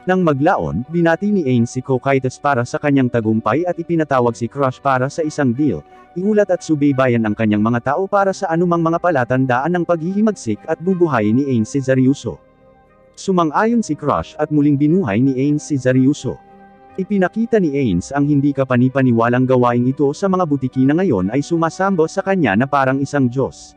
Nang maglaon, binati ni Ains si Cocytus para sa kanyang tagumpay at ipinatawag si Crush para sa isang deal, iulat at subaybayan ang kanyang mga tao para sa anumang mga palatandaan ng paghihimagsik at bubuhayin ni Ains si Zaryuso. Sumang-ayon si Crush at muling binuhay ni Ains si Zaryuso. Ipinakita ni Ains ang hindi kapanipaniwalang gawaing ito sa mga butiki na ngayon ay sumasambo sa kanya na parang isang Diyos.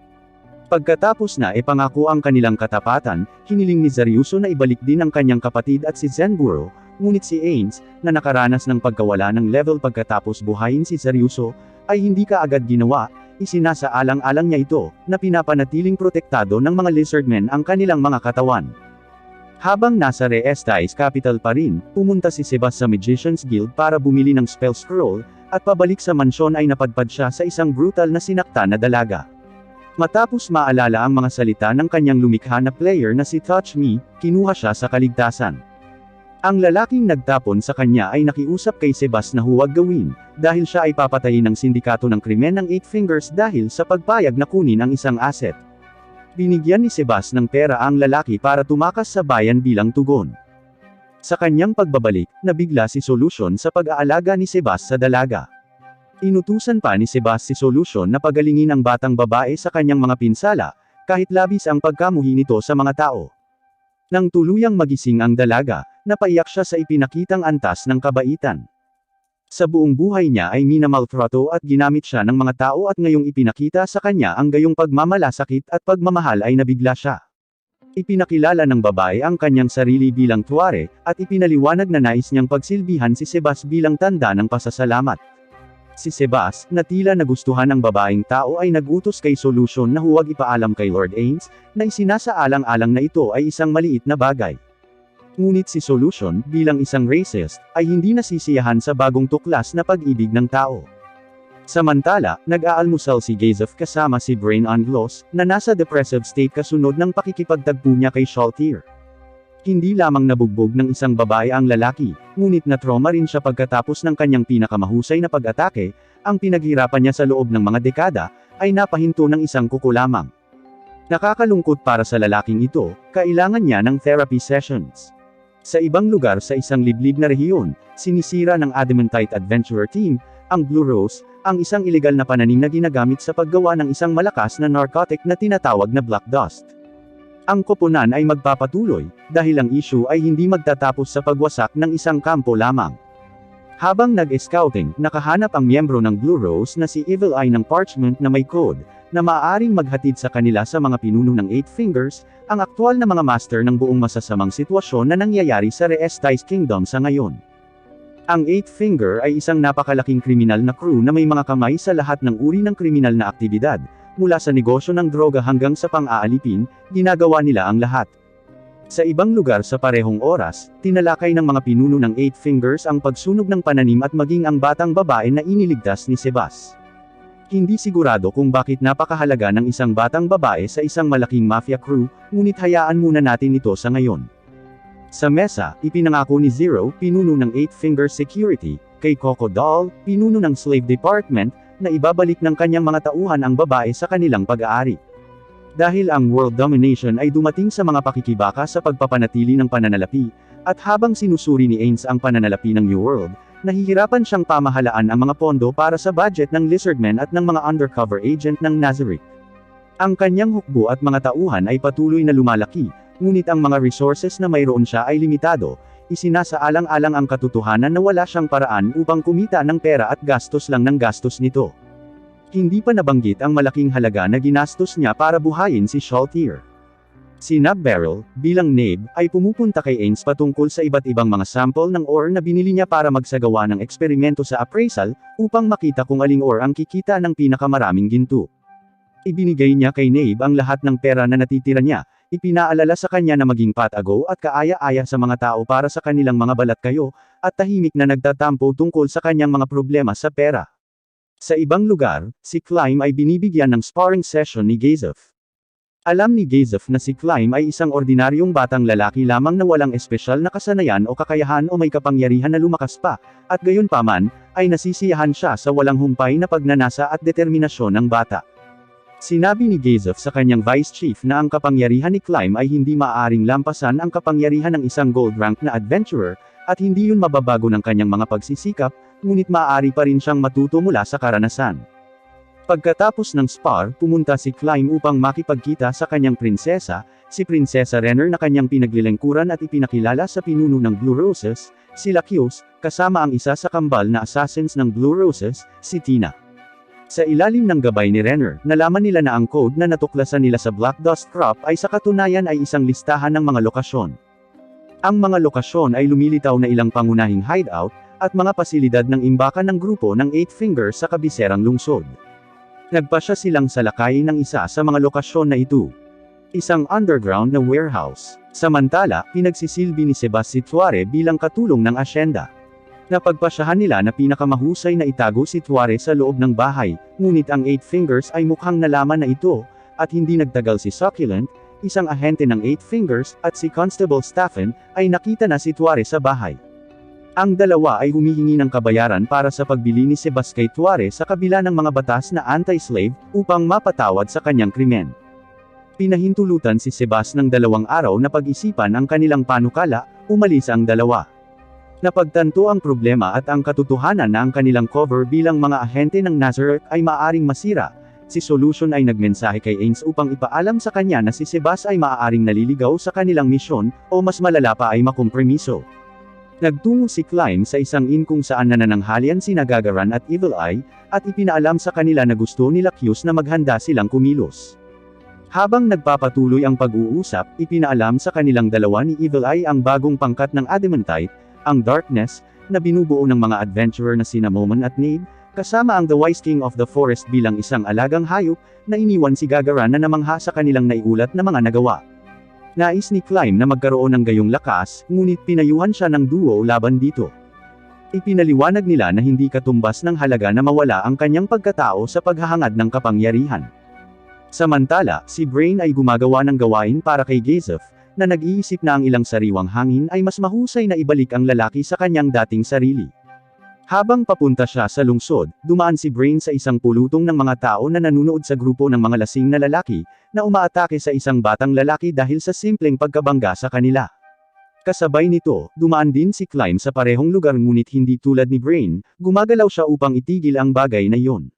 Pagkatapos na ipangako ang kanilang katapatan, hiniling ni Zaryuso na ibalik din ang kanyang kapatid at si Zenburo, ngunit si Ains, na nakaranas ng pagkawala ng level pagkatapos buhayin si Zaryuso, ay hindi kaagad ginawa, isinasaalang-alang niya ito, na pinapanatiling protektado ng mga Lizardmen ang kanilang mga katawan. Habang nasa Reestais Capital pa rin, pumunta si Sebas sa Magician's Guild para bumili ng spell scroll, at pabalik sa mansyon ay napadpad siya sa isang brutal na sinakta na dalaga. Matapos maalala ang mga salita ng kanyang lumikha na player na si Touch Me, kinuha siya sa kaligtasan. Ang lalaking nagtapon sa kanya ay nakiusap kay Sebas na huwag gawin, dahil siya ay papatayin ng sindikato ng krimen ng Eight Fingers dahil sa pagpayag na kunin ang isang asset. Binigyan ni Sebas ng pera ang lalaki para tumakas sa bayan bilang tugon. Sa kanyang pagbabalik, nabigla si Solution sa pag-aalaga ni Sebas sa dalaga. Inutusan pa ni Sebas si Solution na pagalingin ang batang babae sa kanyang mga pinsala, kahit labis ang pagkamuhi nito sa mga tao. Nang tuluyang magising ang dalaga, napaiyak siya sa ipinakitang antas ng kabaitan. Sa buong buhay niya ay minamaltrato at ginamit siya ng mga tao at ngayong ipinakita sa kanya ang gayong pagmamalasakit at pagmamahal ay nabigla siya. Ipinakilala ng babae ang kanyang sarili bilang tuware, at ipinaliwanag na nais niyang pagsilbihan si Sebas bilang tanda ng pasasalamat. Si Sebas, na tila nagustuhan ng babaeng tao ay nag-utos kay Solution na huwag ipaalam kay Lord Ains, na isinasaalang-alang na ito ay isang maliit na bagay. Ngunit si Solution, bilang isang racist, ay hindi nasisiyahan sa bagong tuklas na pag-ibig ng tao. Samantala, nag-aalmusal si Gazef kasama si Brain Anglos, na nasa depressive state kasunod ng pakikipagtagpo niya kay Shalltear. Hindi lamang nabugbog ng isang babae ang lalaki, ngunit na-trauma rin siya pagkatapos ng kanyang pinakamahusay na pag-atake, ang pinaghirapan niya sa loob ng mga dekada, ay napahinto ng isang kuko lamang. Nakakalungkot para sa lalaking ito, kailangan niya ng therapy sessions. Sa ibang lugar sa isang liblib na rehiyon, sinisira ng Adamantite Adventurer Team, ang Blue Rose, ang isang ilegal na pananim na ginagamit sa paggawa ng isang malakas na narcotic na tinatawag na Black Dust. Ang koponan ay magpapatuloy, dahil ang issue ay hindi magtatapos sa pagwasak ng isang kampo lamang. Habang nag-scouting, nakahanap ang miyembro ng Blue Rose na si Evil Eye ng parchment na may code, na maaaring maghatid sa kanila sa mga pinuno ng Eight Fingers, ang aktwal na mga master ng buong masasamang sitwasyon na nangyayari sa Restais Kingdom sa ngayon. Ang Eight Finger ay isang napakalaking kriminal na crew na may mga kamay sa lahat ng uri ng kriminal na aktibidad, mula sa negosyo ng droga hanggang sa pang-aalipin, ginagawa nila ang lahat. Sa ibang lugar sa parehong oras, tinalakay ng mga pinuno ng Eight Fingers ang pagsunog ng pananim at maging ang batang babae na iniligtas ni Sebas. Hindi sigurado kung bakit napakahalaga ng isang batang babae sa isang malaking mafia crew, ngunit hayaan muna natin ito sa ngayon. Sa mesa, ipinangako ni Zero, pinuno ng Eight Finger Security, kay Coco Doll, pinuno ng Slave Department, na ibabalik ng kanyang mga tauhan ang babae sa kanilang pag-aari. Dahil ang world domination ay dumating sa mga pakikibaka sa pagpapanatili ng pananalapi, at habang sinusuri ni Ains ang pananalapi ng New World, nahihirapan siyang pamahalaan ang mga pondo para sa budget ng Lizardmen at ng mga undercover agent ng Nazarick. Ang kanyang hukbo at mga tauhan ay patuloy na lumalaki, ngunit ang mga resources na mayroon siya ay limitado, isinasaalang-alang ang katotohanan na wala siyang paraan upang kumita ng pera at gastos lang ng gastos nito. Hindi pa nabanggit ang malaking halaga na ginastos niya para buhayin si Shaltir. Si Nubbarrel, bilang Nabe, ay pumupunta kay Ains patungkol sa iba't ibang mga sample ng ore na binili niya para magsagawa ng eksperimento sa appraisal, upang makita kung aling ore ang kikita ng pinakamaraming ginto. Ibinigay niya kay Nabe ang lahat ng pera na natitira niya, ipinaalala sa kanya na maging patago at kaaya-aya sa mga tao para sa kanilang mga balat kayo, at tahimik na nagtatampo tungkol sa kanyang mga problema sa pera. Sa ibang lugar, si Climb ay binibigyan ng sparring session ni Gazef. Alam ni Gazef na si Climb ay isang ordinaryong batang lalaki lamang na walang espesyal na kasanayan o kakayahan o may kapangyarihan na lumakas pa, at gayunpaman, ay nasisiyahan siya sa walang humpay na pagnanasa at determinasyon ng bata. Sinabi ni Gazef sa kanyang vice chief na ang kapangyarihan ni Climb ay hindi maaaring lampasan ang kapangyarihan ng isang gold rank na adventurer, at hindi yun mababago ng kanyang mga pagsisikap, ngunit maaari pa rin siyang matuto mula sa karanasan. Pagkatapos ng spar, pumunta si Climb upang makipagkita sa kanyang prinsesa, si Prinsesa Renner na kanyang pinaglilingkuran at ipinakilala sa pinuno ng Blue Roses, si Lakios, kasama ang isa sa kambal na assassins ng Blue Roses, si Tina. Sa ilalim ng gabay ni Renner, nalaman nila na ang code na natuklasan nila sa Black Dust Crop ay sa katunayan ay isang listahan ng mga lokasyon. Ang mga lokasyon ay lumilitaw na ilang pangunahing hideout, at mga pasilidad ng imbakan ng grupo ng Eight Fingers sa kabiserang lungsod. Nagpasya silang salakay ng isa sa mga lokasyon na ito. Isang underground na warehouse. Samantala, pinagsisilbi ni Sebas si Tuare bilang katulong ng asyenda. Napagpasyahan nila na pinakamahusay na itago si Tuare sa loob ng bahay, ngunit ang Eight Fingers ay mukhang nalaman na ito, at hindi nagtagal si Succulent, isang ahente ng Eight Fingers, at si Constable Staffen, ay nakita na si Tuare sa bahay. Ang dalawa ay humihingi ng kabayaran para sa pagbili ni Sebas kay Tuare sa kabila ng mga batas na anti-slave, upang mapatawad sa kanyang krimen. Pinahintulutan si Sebas ng 2 araw na pag-isipan ang kanilang panukala, umalis ang dalawa. Napagtanto ang problema at ang katotohanan na ang kanilang cover bilang mga ahente ng Nazarick ay maaaring masira. Si Solution ay nagmensahe kay Ains upang ipaalam sa kanya na si Sebas ay maaaring naliligaw sa kanilang misyon, o mas malala pa ay makompromiso. Nagtungo si Climb sa isang inn kung saan nanananghalian sina Gagaran at Evil Eye, at ipinaalam sa kanila na gusto nila Lakios na maghanda silang kumilos. Habang nagpapatuloy ang pag-uusap, ipinaalam sa kanilang dalawa ni Evil Eye ang bagong pangkat ng Adamantite, ang Darkness, na binubuo ng mga adventurer na sina Momon at Nabe, kasama ang The Wise King of the Forest bilang isang alagang hayop, na iniwan si Gagaran na namangha sa kanilang naiulat na mga nagawa. Nais ni Climb na magkaroon ng gayong lakas, ngunit pinayuhan siya ng duo laban dito. Ipinaliwanag nila na hindi katumbas ng halaga na mawala ang kanyang pagkatao sa paghahangad ng kapangyarihan. Samantala, si Brain ay gumagawa ng gawain para kay Gazef, na nag-iisip na ang ilang sariwang hangin ay mas mahusay na ibalik ang lalaki sa kanyang dating sarili. Habang papunta siya sa lungsod, dumaan si Brain sa isang pulutong ng mga tao na nanunood sa grupo ng mga lasing na lalaki, na umaatake sa isang batang lalaki dahil sa simpleng pagkabangga sa kanila. Kasabay nito, dumaan din si Climb sa parehong lugar ngunit hindi tulad ni Brain, gumagalaw siya upang itigil ang bagay na iyon.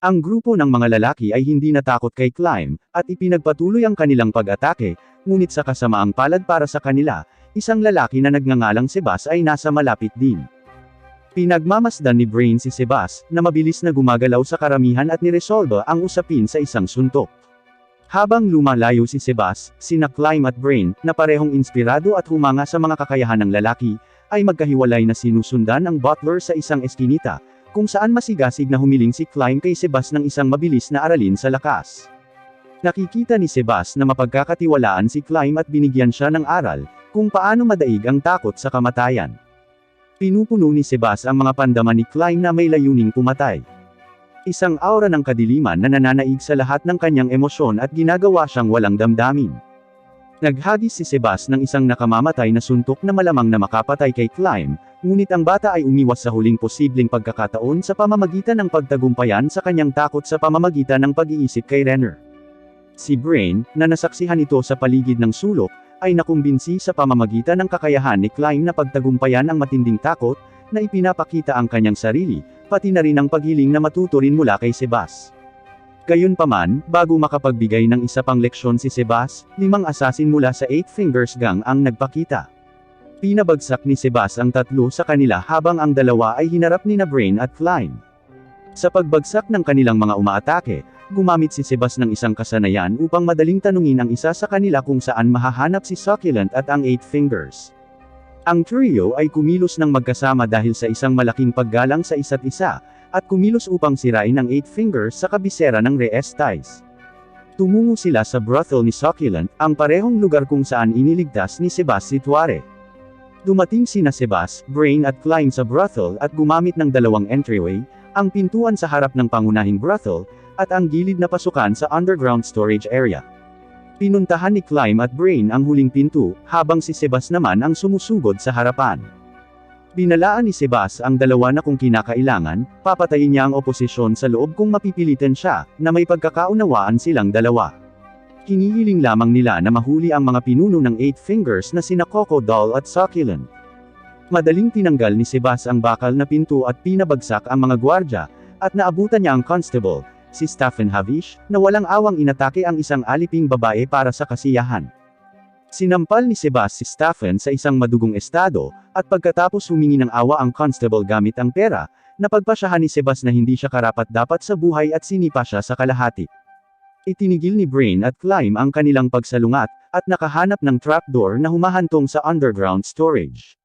Ang grupo ng mga lalaki ay hindi natakot kay Climb, at ipinagpatuloy ang kanilang pag-atake, ngunit sa kasamaang palad para sa kanila, isang lalaki na nagngangalang Sebas ay nasa malapit din. Pinagmamasdan ni Brain si Sebas, na mabilis na gumagalaw sa karamihan at niresolba ang usapin sa isang suntok. Habang lumalayo si Sebas, sina Climb at Brain, na parehong inspirado at humanga sa mga kakayahan ng lalaki, ay magkahiwalay na sinusundan ang butler sa isang eskinita, kung saan masigasig na humiling si Climb kay Sebas ng isang mabilis na aralin sa lakas. Nakikita ni Sebas na mapagkakatiwalaan si Climb at binigyan siya ng aral, kung paano madaig ang takot sa kamatayan. Pinupuno ni Sebas ang mga pandama ni Climb na may layuning pumatay. Isang aura ng kadiliman na nananaig sa lahat ng kanyang emosyon at ginagawa siyang walang damdamin. Naghagis si Sebas ng isang nakamamatay na suntok na malamang na makapatay kay Climb, ngunit ang bata ay umiwas sa huling posibleng pagkakataon sa pamamagitan ng pagtagumpayan sa kanyang takot sa pamamagitan ng pag-iisip kay Renner. Si Brain, na nasaksihan ito sa paligid ng sulok, ay nakumbinsi sa pamamagitan ng kakayahan ni Climb na pagtagumpayan ang matinding takot, na ipinapakita ang kanyang sarili, pati na rin ang paghiling na matuto rin mula kay Sebas. Gayunpaman, bago makapagbigay ng isa pang leksyon si Sebas, 5 assassin mula sa 8 Fingers Gang ang nagpakita. Pinabagsak ni Sebas ang 3 sa kanila habang ang 2 ay hinarap ni Brain at Climb. Sa pagbagsak ng kanilang mga umaatake, gumamit si Sebas ng isang kasanayan upang madaling tanungin ang isa sa kanila kung saan mahahanap si Succulent at ang 8 Fingers. Ang trio ay kumilos ng magkasama dahil sa isang malaking paggalang sa isa't isa, at kumilos upang sirain ang 8 Fingers sa kabisera ng Reestais. Tumungo sila sa brothel ni Succulent, ang parehong lugar kung saan iniligtas ni Sebas si Tuare. Dumating sina Sebas, Brain at Climb sa brothel at gumamit ng 2 entryway, ang pintuan sa harap ng pangunahing brothel, at ang gilid na pasukan sa underground storage area. Pinuntahan ni Climb at Brain ang huling pinto, habang si Sebas naman ang sumusugod sa harapan. Binalaan ni Sebas ang 2 na kung kinakailangan, papatayin niya ang oposisyon sa loob kung mapipilitan siya, na may pagkakaunawaan silang 2. Hinihiling lamang nila na mahuli ang mga pinuno ng 8 Fingers na sina Crocodile at Succulent. Madaling tinanggal ni Sebas ang bakal na pinto at pinabagsak ang mga gwardya, at naabutan niya ang constable, si Stephen Havish, na walang awang inatake ang isang aliping babae para sa kasiyahan. Sinampal ni Sebas si Stephen sa isang madugong estado, at pagkatapos humingi ng awa ang constable gamit ang pera, napagpasyahan ni Sebas na hindi siya karapat-dapat sa buhay at sinipa siya sa kalahati. Itinigil ni Brain at Climb ang kanilang pagsalungat, at nakahanap ng trapdoor na humahantong sa underground storage.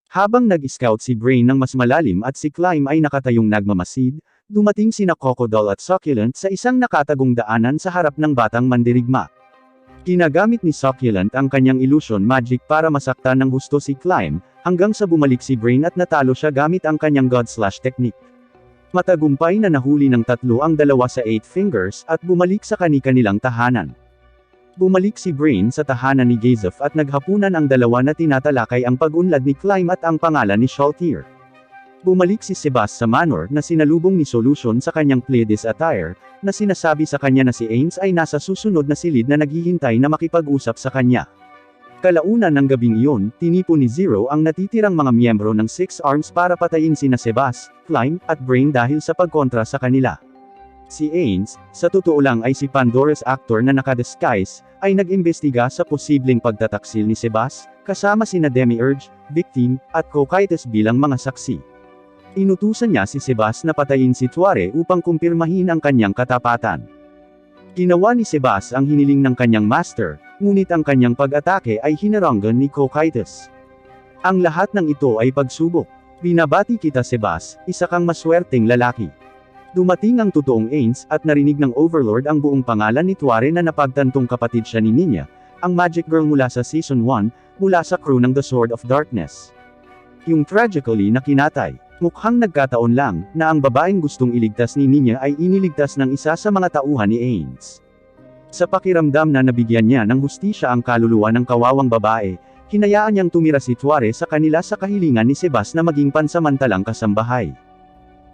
Habang nag-scout si Brain ng mas malalim at si Climb ay nakatayong nagmamasid, dumating sina Crocodile at Succulent sa isang nakatagong daanan sa harap ng batang mandirigma. Ginagamit ni Succulent ang kanyang illusion magic para masaktan ng husto si Climb, hanggang sa bumalik si Brain at natalo siya gamit ang kanyang God-slash technique. Matagumpay na nahuli ng 3 ang 2 sa 8 Fingers at bumalik sa kani-kanilang tahanan. Bumalik si Brain sa tahanan ni Gazef at naghapunan ang 2 na tinatalakay ang pag-unlad ni Climb at ang pangalan ni Shaltir. Bumalik si Sebas sa manor na sinalubong ni Solution sa kanyang Pleiades attire, na sinasabi sa kanya na si Ains ay nasa susunod na silid na naghihintay na makipag-usap sa kanya. Kalaunan ng gabing iyon, tinipo ni Zero ang natitirang mga miyembro ng 6 Arms para patayin sina Sebas, Climb, at Brain dahil sa pagkontra sa kanila. Si Ains, sa totoo lang ay si Pandora's actor na nakadisguise, ay nag-imbestiga sa posibleng pagtataksil ni Sebas, kasama sina Demiurge, Victim, at Cocytus bilang mga saksi. Inutusan niya si Sebas na patayin si Tuare upang kumpirmahin ang kanyang katapatan. Ginawa ni Sebas ang hiniling ng kanyang master, ngunit ang kanyang pag-atake ay hinaranggan ni Cocytus. Ang lahat ng ito ay pagsubok. Binabati kita Sebas, isa kang maswerteng lalaki. Dumating ang totoong Ains, at narinig ng Overlord ang buong pangalan ni Tuare na napagtantong kapatid siya ni Ninya, ang Magic Girl mula sa Season 1, mula sa crew ng The Sword of Darkness. Yung tragically na kinatay. Mukhang nagkataon lang, na ang babaeng gustong iligtas ni Ninya ay iniligtas ng isa sa mga tauhan ni Ains. Sa pakiramdam na nabigyan niya ng hustisya ang kaluluwa ng kawawang babae, hinayaan niyang tumira si Tuare sa kanila sa kahilingan ni Sebas na maging pansamantalang kasambahay.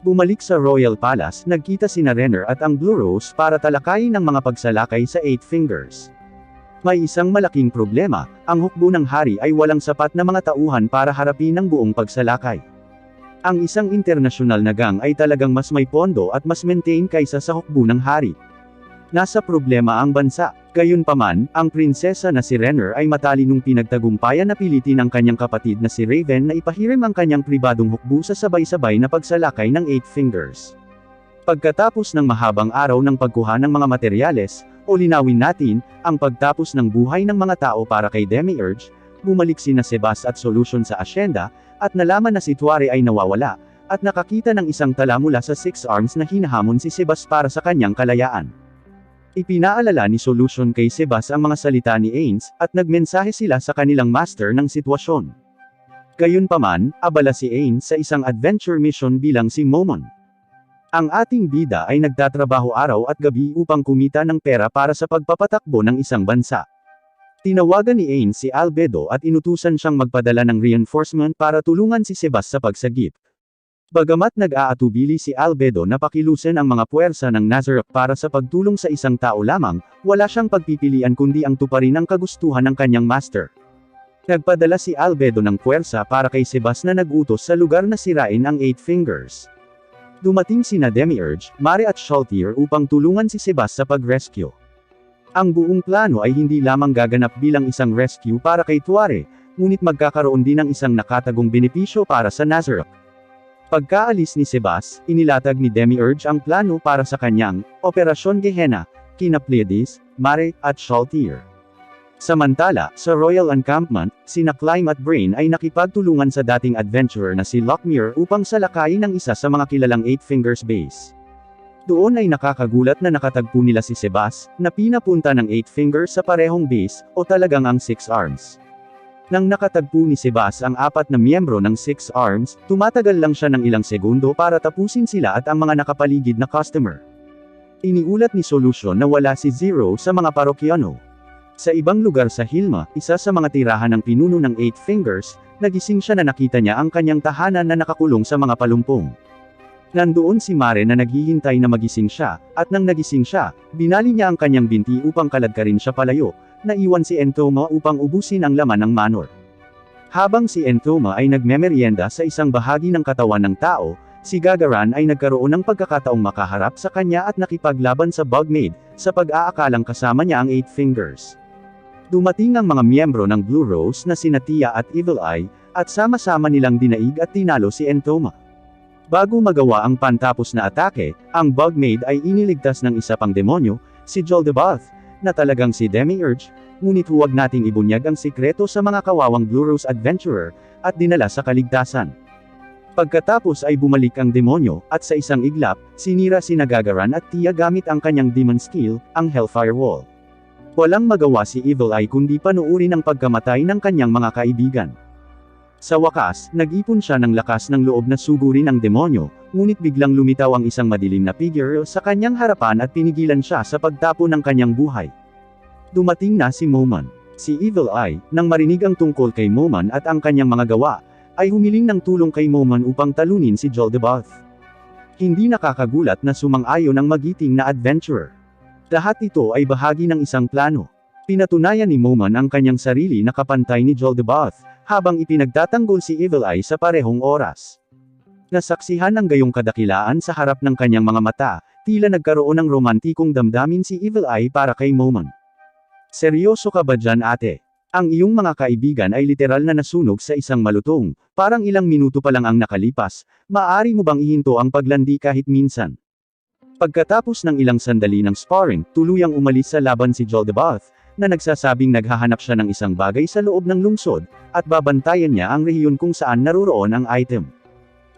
Bumalik sa Royal Palace, nagkita sina Renner at ang Blue Rose para talakayin ang mga pagsalakay sa Eight Fingers. May isang malaking problema, ang hukbo ng hari ay walang sapat na mga tauhan para harapin ang buong pagsalakay. Ang isang internasyonal na gang ay talagang mas may pondo at mas maintain kaysa sa hukbo ng hari. Nasa problema ang bansa. Gayunpaman, ang prinsesa na si Renner ay matalinong pinagtagumpayan na pilitin ang kanyang kapatid na si Raven na ipahirim ang kanyang pribadong hukbo sa sabay-sabay na pagsalakay ng Eight Fingers. Pagkatapos ng mahabang araw ng pagkuha ng mga materyales, o linawin natin, ang pagtapos ng buhay ng mga tao para kay Demiurge, bumalik sina Sebas at Solution sa asyenda, at nalaman na si Tuare ay nawawala, at nakakita ng isang tala mula sa Six Arms na hinahamon si Sebas para sa kanyang kalayaan. Ipinaalala ni Solution kay Sebas ang mga salita ni Ains, at nagmensahe sila sa kanilang master ng sitwasyon. Gayunpaman, abala si Ains sa isang adventure mission bilang si Momon. Ang ating bida ay nagtatrabaho araw at gabi upang kumita ng pera para sa pagpapatakbo ng isang bansa. Tinawagan ni Ains si Albedo at inutusan siyang magpadala ng reinforcement para tulungan si Sebas sa pagsagip. Bagamat nag-aatubili si Albedo na pakilusin ang mga puwersa ng Nazareth para sa pagtulong sa isang tao lamang, wala siyang pagpipilian kundi ang tuparin ang kagustuhan ng kanyang master. Nagpadala si Albedo ng puwersa para kay Sebas na nag-utos sa lugar na sirain ang Eight Fingers. Dumating sina Demiurge, Mare at Shaltir upang tulungan si Sebas sa pag-rescue. Ang buong plano ay hindi lamang gaganap bilang isang rescue para kay Tuare, ngunit magkakaroon din ng isang nakatagong benepisyo para sa Nazareth. Pagkaalis ni Sebas, inilatag ni Demiurge ang plano para sa kanyang Operasyon Gehenna, kina Pleiades, Mare, at Shaltir. Samantala, sa Royal Encampment, sina Climb at Brain ay nakipagtulungan sa dating adventurer na si Lockmere upang salakayin ang isa sa mga kilalang Eight Fingers base. Doon ay nakakagulat na nakatagpo nila si Sebas, na pinapunta ng Eight Fingers sa parehong base, o talagang ang Six Arms. Nang nakatagpo ni Sebas ang apat na miyembro ng Six Arms, tumatagal lang siya ng ilang segundo para tapusin sila at ang mga nakapaligid na customer. Iniulat ni Solution na wala si Zero sa mga parokyano. Sa ibang lugar sa Hilma, isa sa mga tirahan ng pinuno ng Eight Fingers, nagising siya na nakita niya ang kanyang tahanan na nakakulong sa mga palumpong. Nandoon si Mare na naghihintay na magising siya, at nang nagising siya, binali niya ang kanyang binti upang kaladkarin siya palayo, naiwan si Entoma upang ubusin ang laman ng manor. Habang si Entoma ay nagmemeryenda sa isang bahagi ng katawan ng tao, si Gagaran ay nagkaroon ng pagkakataong makaharap sa kanya at nakipaglaban sa Bugmaid, sa pag-aakalang kasama niya ang Eight Fingers. Dumating ang mga miyembro ng Blue Rose na sina Tia at Evil Eye, at sama-sama nilang dinaig at tinalo si Entoma. Bago magawa ang pantapos na atake, ang Bugmaid ay iniligtas ng isa pang demonyo, si Joldebath, na talagang si Demiurge, ngunit huwag nating ibunyag ang sikreto sa mga kawawang Blue Rose adventurer, at dinala sa kaligtasan. Pagkatapos ay bumalik ang demonyo, at sa isang iglap, sinira si Gagaran at Tia gamit ang kanyang demon skill, ang Hellfire Wall. Walang magawa si Evil Eye kundi panuurin ang pagkamatay ng kanyang mga kaibigan. Sa wakas, nag-ipon siya ng lakas ng loob na sugurin ang demonyo, ngunit biglang lumitaw ang isang madilim na figure sa kanyang harapan at pinigilan siya sa pagtapo ng kanyang buhay. Dumating na si Momon. Si Evil Eye, nang marinig ang tungkol kay Momon at ang kanyang mga gawa, ay humiling ng tulong kay Momon upang talunin si Joldebath. Hindi nakakagulat na sumang-ayon ang magiting na adventurer. Lahat ito ay bahagi ng isang plano. Pinatunayan ni Momon ang kanyang sarili na kapantay ni Joldebath, habang ipinagtatanggol si Evil Eye sa parehong oras. Nasaksihan ang gayong kadakilaan sa harap ng kanyang mga mata, tila nagkaroon ng romantikong damdamin si Evil Eye para kay Momon. Seryoso ka ba dyan, ate? Ang iyong mga kaibigan ay literal na nasunog sa isang malutong, parang ilang minuto pa lang ang nakalipas, maaari mo bang ihinto ang paglandi kahit minsan? Pagkatapos ng ilang sandali ng sparring, tuluyang umalis sa laban si Joldebath, na nagsasabing naghahanap siya ng isang bagay sa loob ng lungsod, at babantayan niya ang rehiyon kung saan naroroon ang item.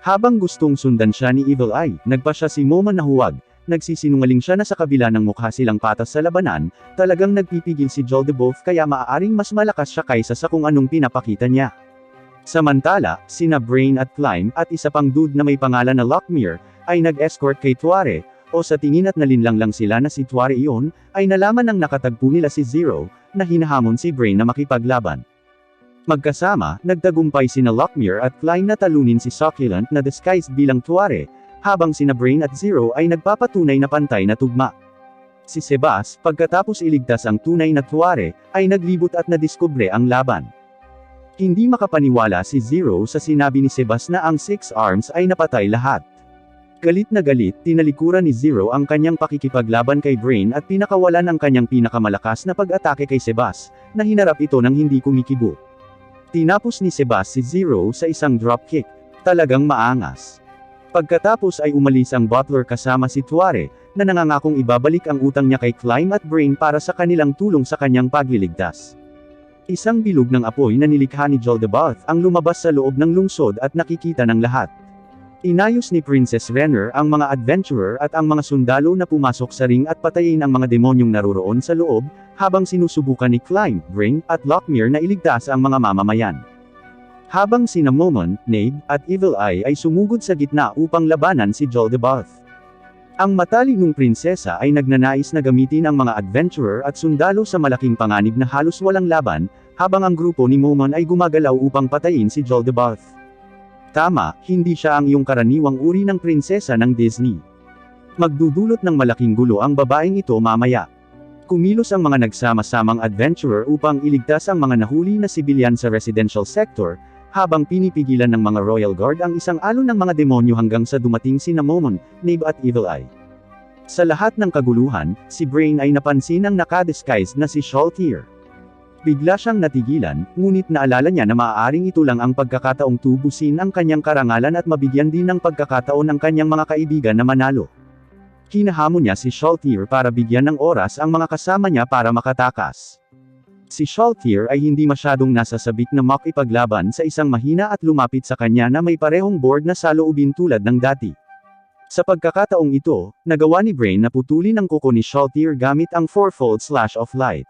Habang gustong sundan siya ni Evil Eye, nagpa siya si Momon na huwag, nagsisinungaling siya na sa kabila ng mukha silang patas sa labanan, talagang nagpipigil si Joldebath kaya maaaring mas malakas siya kaysa sa kung anong pinapakita niya. Samantala, sina Brain at Climb at isa pang dude na may pangalan na Lockmere, ay nag-escort kay Tuare, o sa tingin at nalinlang lang sila na si Tuare iyon, ay nalaman ng nakatagpo nila si Zero, na hinahamon si Brain na makipaglaban. Magkasama, nagtagumpay sina Lockmere at Klein na talunin si Succulent na disguised bilang tuware, habang sina Brain at Zero ay nagpapatunay na pantay na tugma. Si Sebas, pagkatapos iligtas ang tunay na tuware, ay naglibot at nadiskubre ang laban. Hindi makapaniwala si Zero sa sinabi ni Sebas na ang Six Arms ay napatay lahat. Galit na galit, tinalikuran ni Zero ang kanyang pakikipaglaban kay Brain at pinakawalan ang kanyang pinakamalakas na pag-atake kay Sebas, na hinarap ito ng hindi kumikibo. Tinapos ni Sebas si Zero sa isang dropkick. Talagang maangas. Pagkatapos ay umalis ang Butler kasama si Tuare, na nangangakong ibabalik ang utang niya kay Climb at Brain para sa kanilang tulong sa kanyang pagliligtas. Isang bilog ng apoy na nilikha ni Joldebath ang lumabas sa loob ng lungsod at nakikita ng lahat. Inayos ni Princess Renner ang mga adventurer at ang mga sundalo na pumasok sa ring at patayin ang mga demonyong naroroon sa loob, habang sinusubukan ni Climb, Brain, at Lockmere na iligtas ang mga mamamayan. Habang sina Momon, Nabe, at Evil Eye ay sumugod sa gitna upang labanan si Joldebath. Ang matalinong prinsesa ay nagnanais na gamitin ang mga adventurer at sundalo sa malaking panganib na halos walang laban, habang ang grupo ni Momon ay gumagalaw upang patayin si Joldebath. Tama, hindi siya ang iyong karaniwang uri ng prinsesa ng Disney. Magdudulot ng malaking gulo ang babaeng ito mamaya. Kumilos ang mga nagsama-samang adventurer upang iligtas ang mga nahuli na sibilyan sa residential sector, habang pinipigilan ng mga Royal Guard ang isang alon ng mga demonyo hanggang sa dumating sina Momon, Nabe at Evil Eye. Sa lahat ng kaguluhan, si Brain ay napansin ang nakadisguised na si Shaltir. Bigla siyang natigilan, ngunit naalala niya na maaaring ito lang ang pagkakataong tubusin ang kanyang karangalan at mabigyan din ng pagkakataon ng kanyang mga kaibigan na manalo. Hinahamon niya si Shaltir para bigyan ng oras ang mga kasama niya para makatakas. Si Shaltir ay hindi masyadong nasasabik na makipaglaban sa isang mahina at lumapit sa kanya na may parehong board na saloobin tulad ng dati. Sa pagkakataong ito, nagawa ni Brain na putulin ang kuko ni Shaltir gamit ang fourfold slash of light.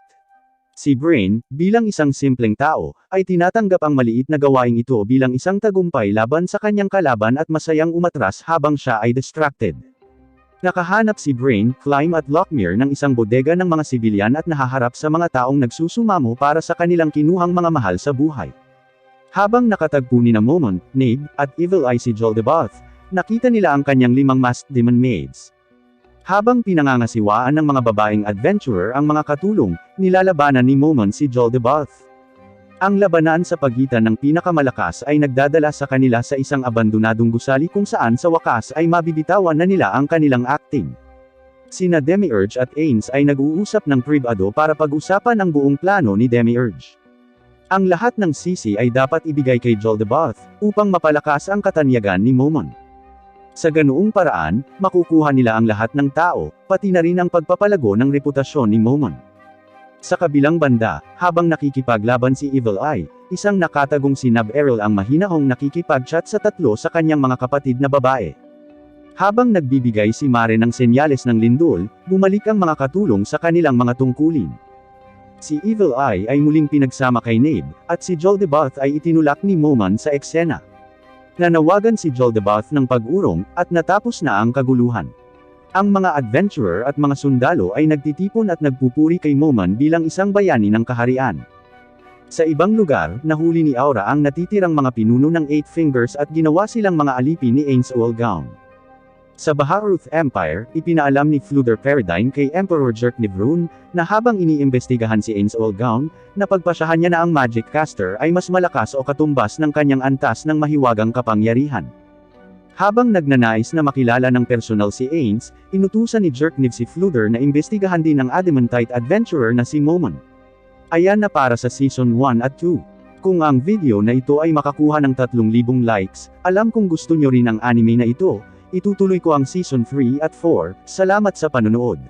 Si Brain, bilang isang simpleng tao, ay tinatanggap ang maliit na gawaing ito bilang isang tagumpay laban sa kanyang kalaban at masayang umatras habang siya ay distracted. Nakahanap si Brain, Climb at Lockmere ng isang bodega ng mga sibilyan at nahaharap sa mga taong nagsusumamo para sa kanilang kinuhang mga mahal sa buhay. Habang nakatagpo ni na Momon, Nabe, at Evil Eye si Joldebath, nakita nila ang kanyang 5 masked demon maids. Habang pinangangasiwaan ng mga babaeng adventurer ang mga katulong, nilalabanan ni Momon si Joldebath. Ang labanan sa pagitan ng pinakamalakas ay nagdadala sa kanila sa isang abandonadong gusali kung saan sa wakas ay mabibitawan na nila ang kanilang acting. Sina Demiurge at Ains ay nag-uusap ng pribado para pag-usapan ang buong plano ni Demiurge. Ang lahat ng sisi ay dapat ibigay kay Joldebath, upang mapalakas ang katanyagan ni Momon. Sa ganoong paraan, makukuha nila ang lahat ng tao, pati na rin ang pagpapalago ng reputasyon ni Momon. Sa kabilang banda, habang nakikipaglaban si Evil Eye, isang nakatagong si Nab Errol ang mahinahong nakikipag-chat sa 3 sa kanyang mga kapatid na babae. Habang nagbibigay si Mare ng senyales ng lindol, bumalik ang mga katulong sa kanilang mga tungkulin. Si Evil Eye ay muling pinagsama kay Nabe, at si Joldebath ay itinulak ni Momon sa eksena. Nanawagan si Joldebath ng pag-urong, at natapos na ang kaguluhan. Ang mga adventurer at mga sundalo ay nagtitipon at nagpupuri kay Momon bilang isang bayani ng kaharian. Sa ibang lugar, nahuli ni Aura ang natitirang mga pinuno ng 8 Fingers at ginawa silang mga alipin ni Ain's Gown. Sa Baharuth Empire, ipinaalam ni Fluder Peridine kay Emperor Jerk Nivrun, na habang iniimbestigahan si Ain's Gown, napagpasyahan niya na ang Magic Caster ay mas malakas o katumbas ng kanyang antas ng mahiwagang kapangyarihan. Habang nagnanais na makilala ng personal si Ains, inutusan ni Jerkniv si Fluder na imbestigahan din ang Adamantite adventurer na si Momon. Ayan na para sa Season 1 at 2. Kung ang video na ito ay makakuha ng 3,000 likes, alam kong gusto nyo rin ang anime na ito, itutuloy ko ang Season 3 at 4, salamat sa panonood.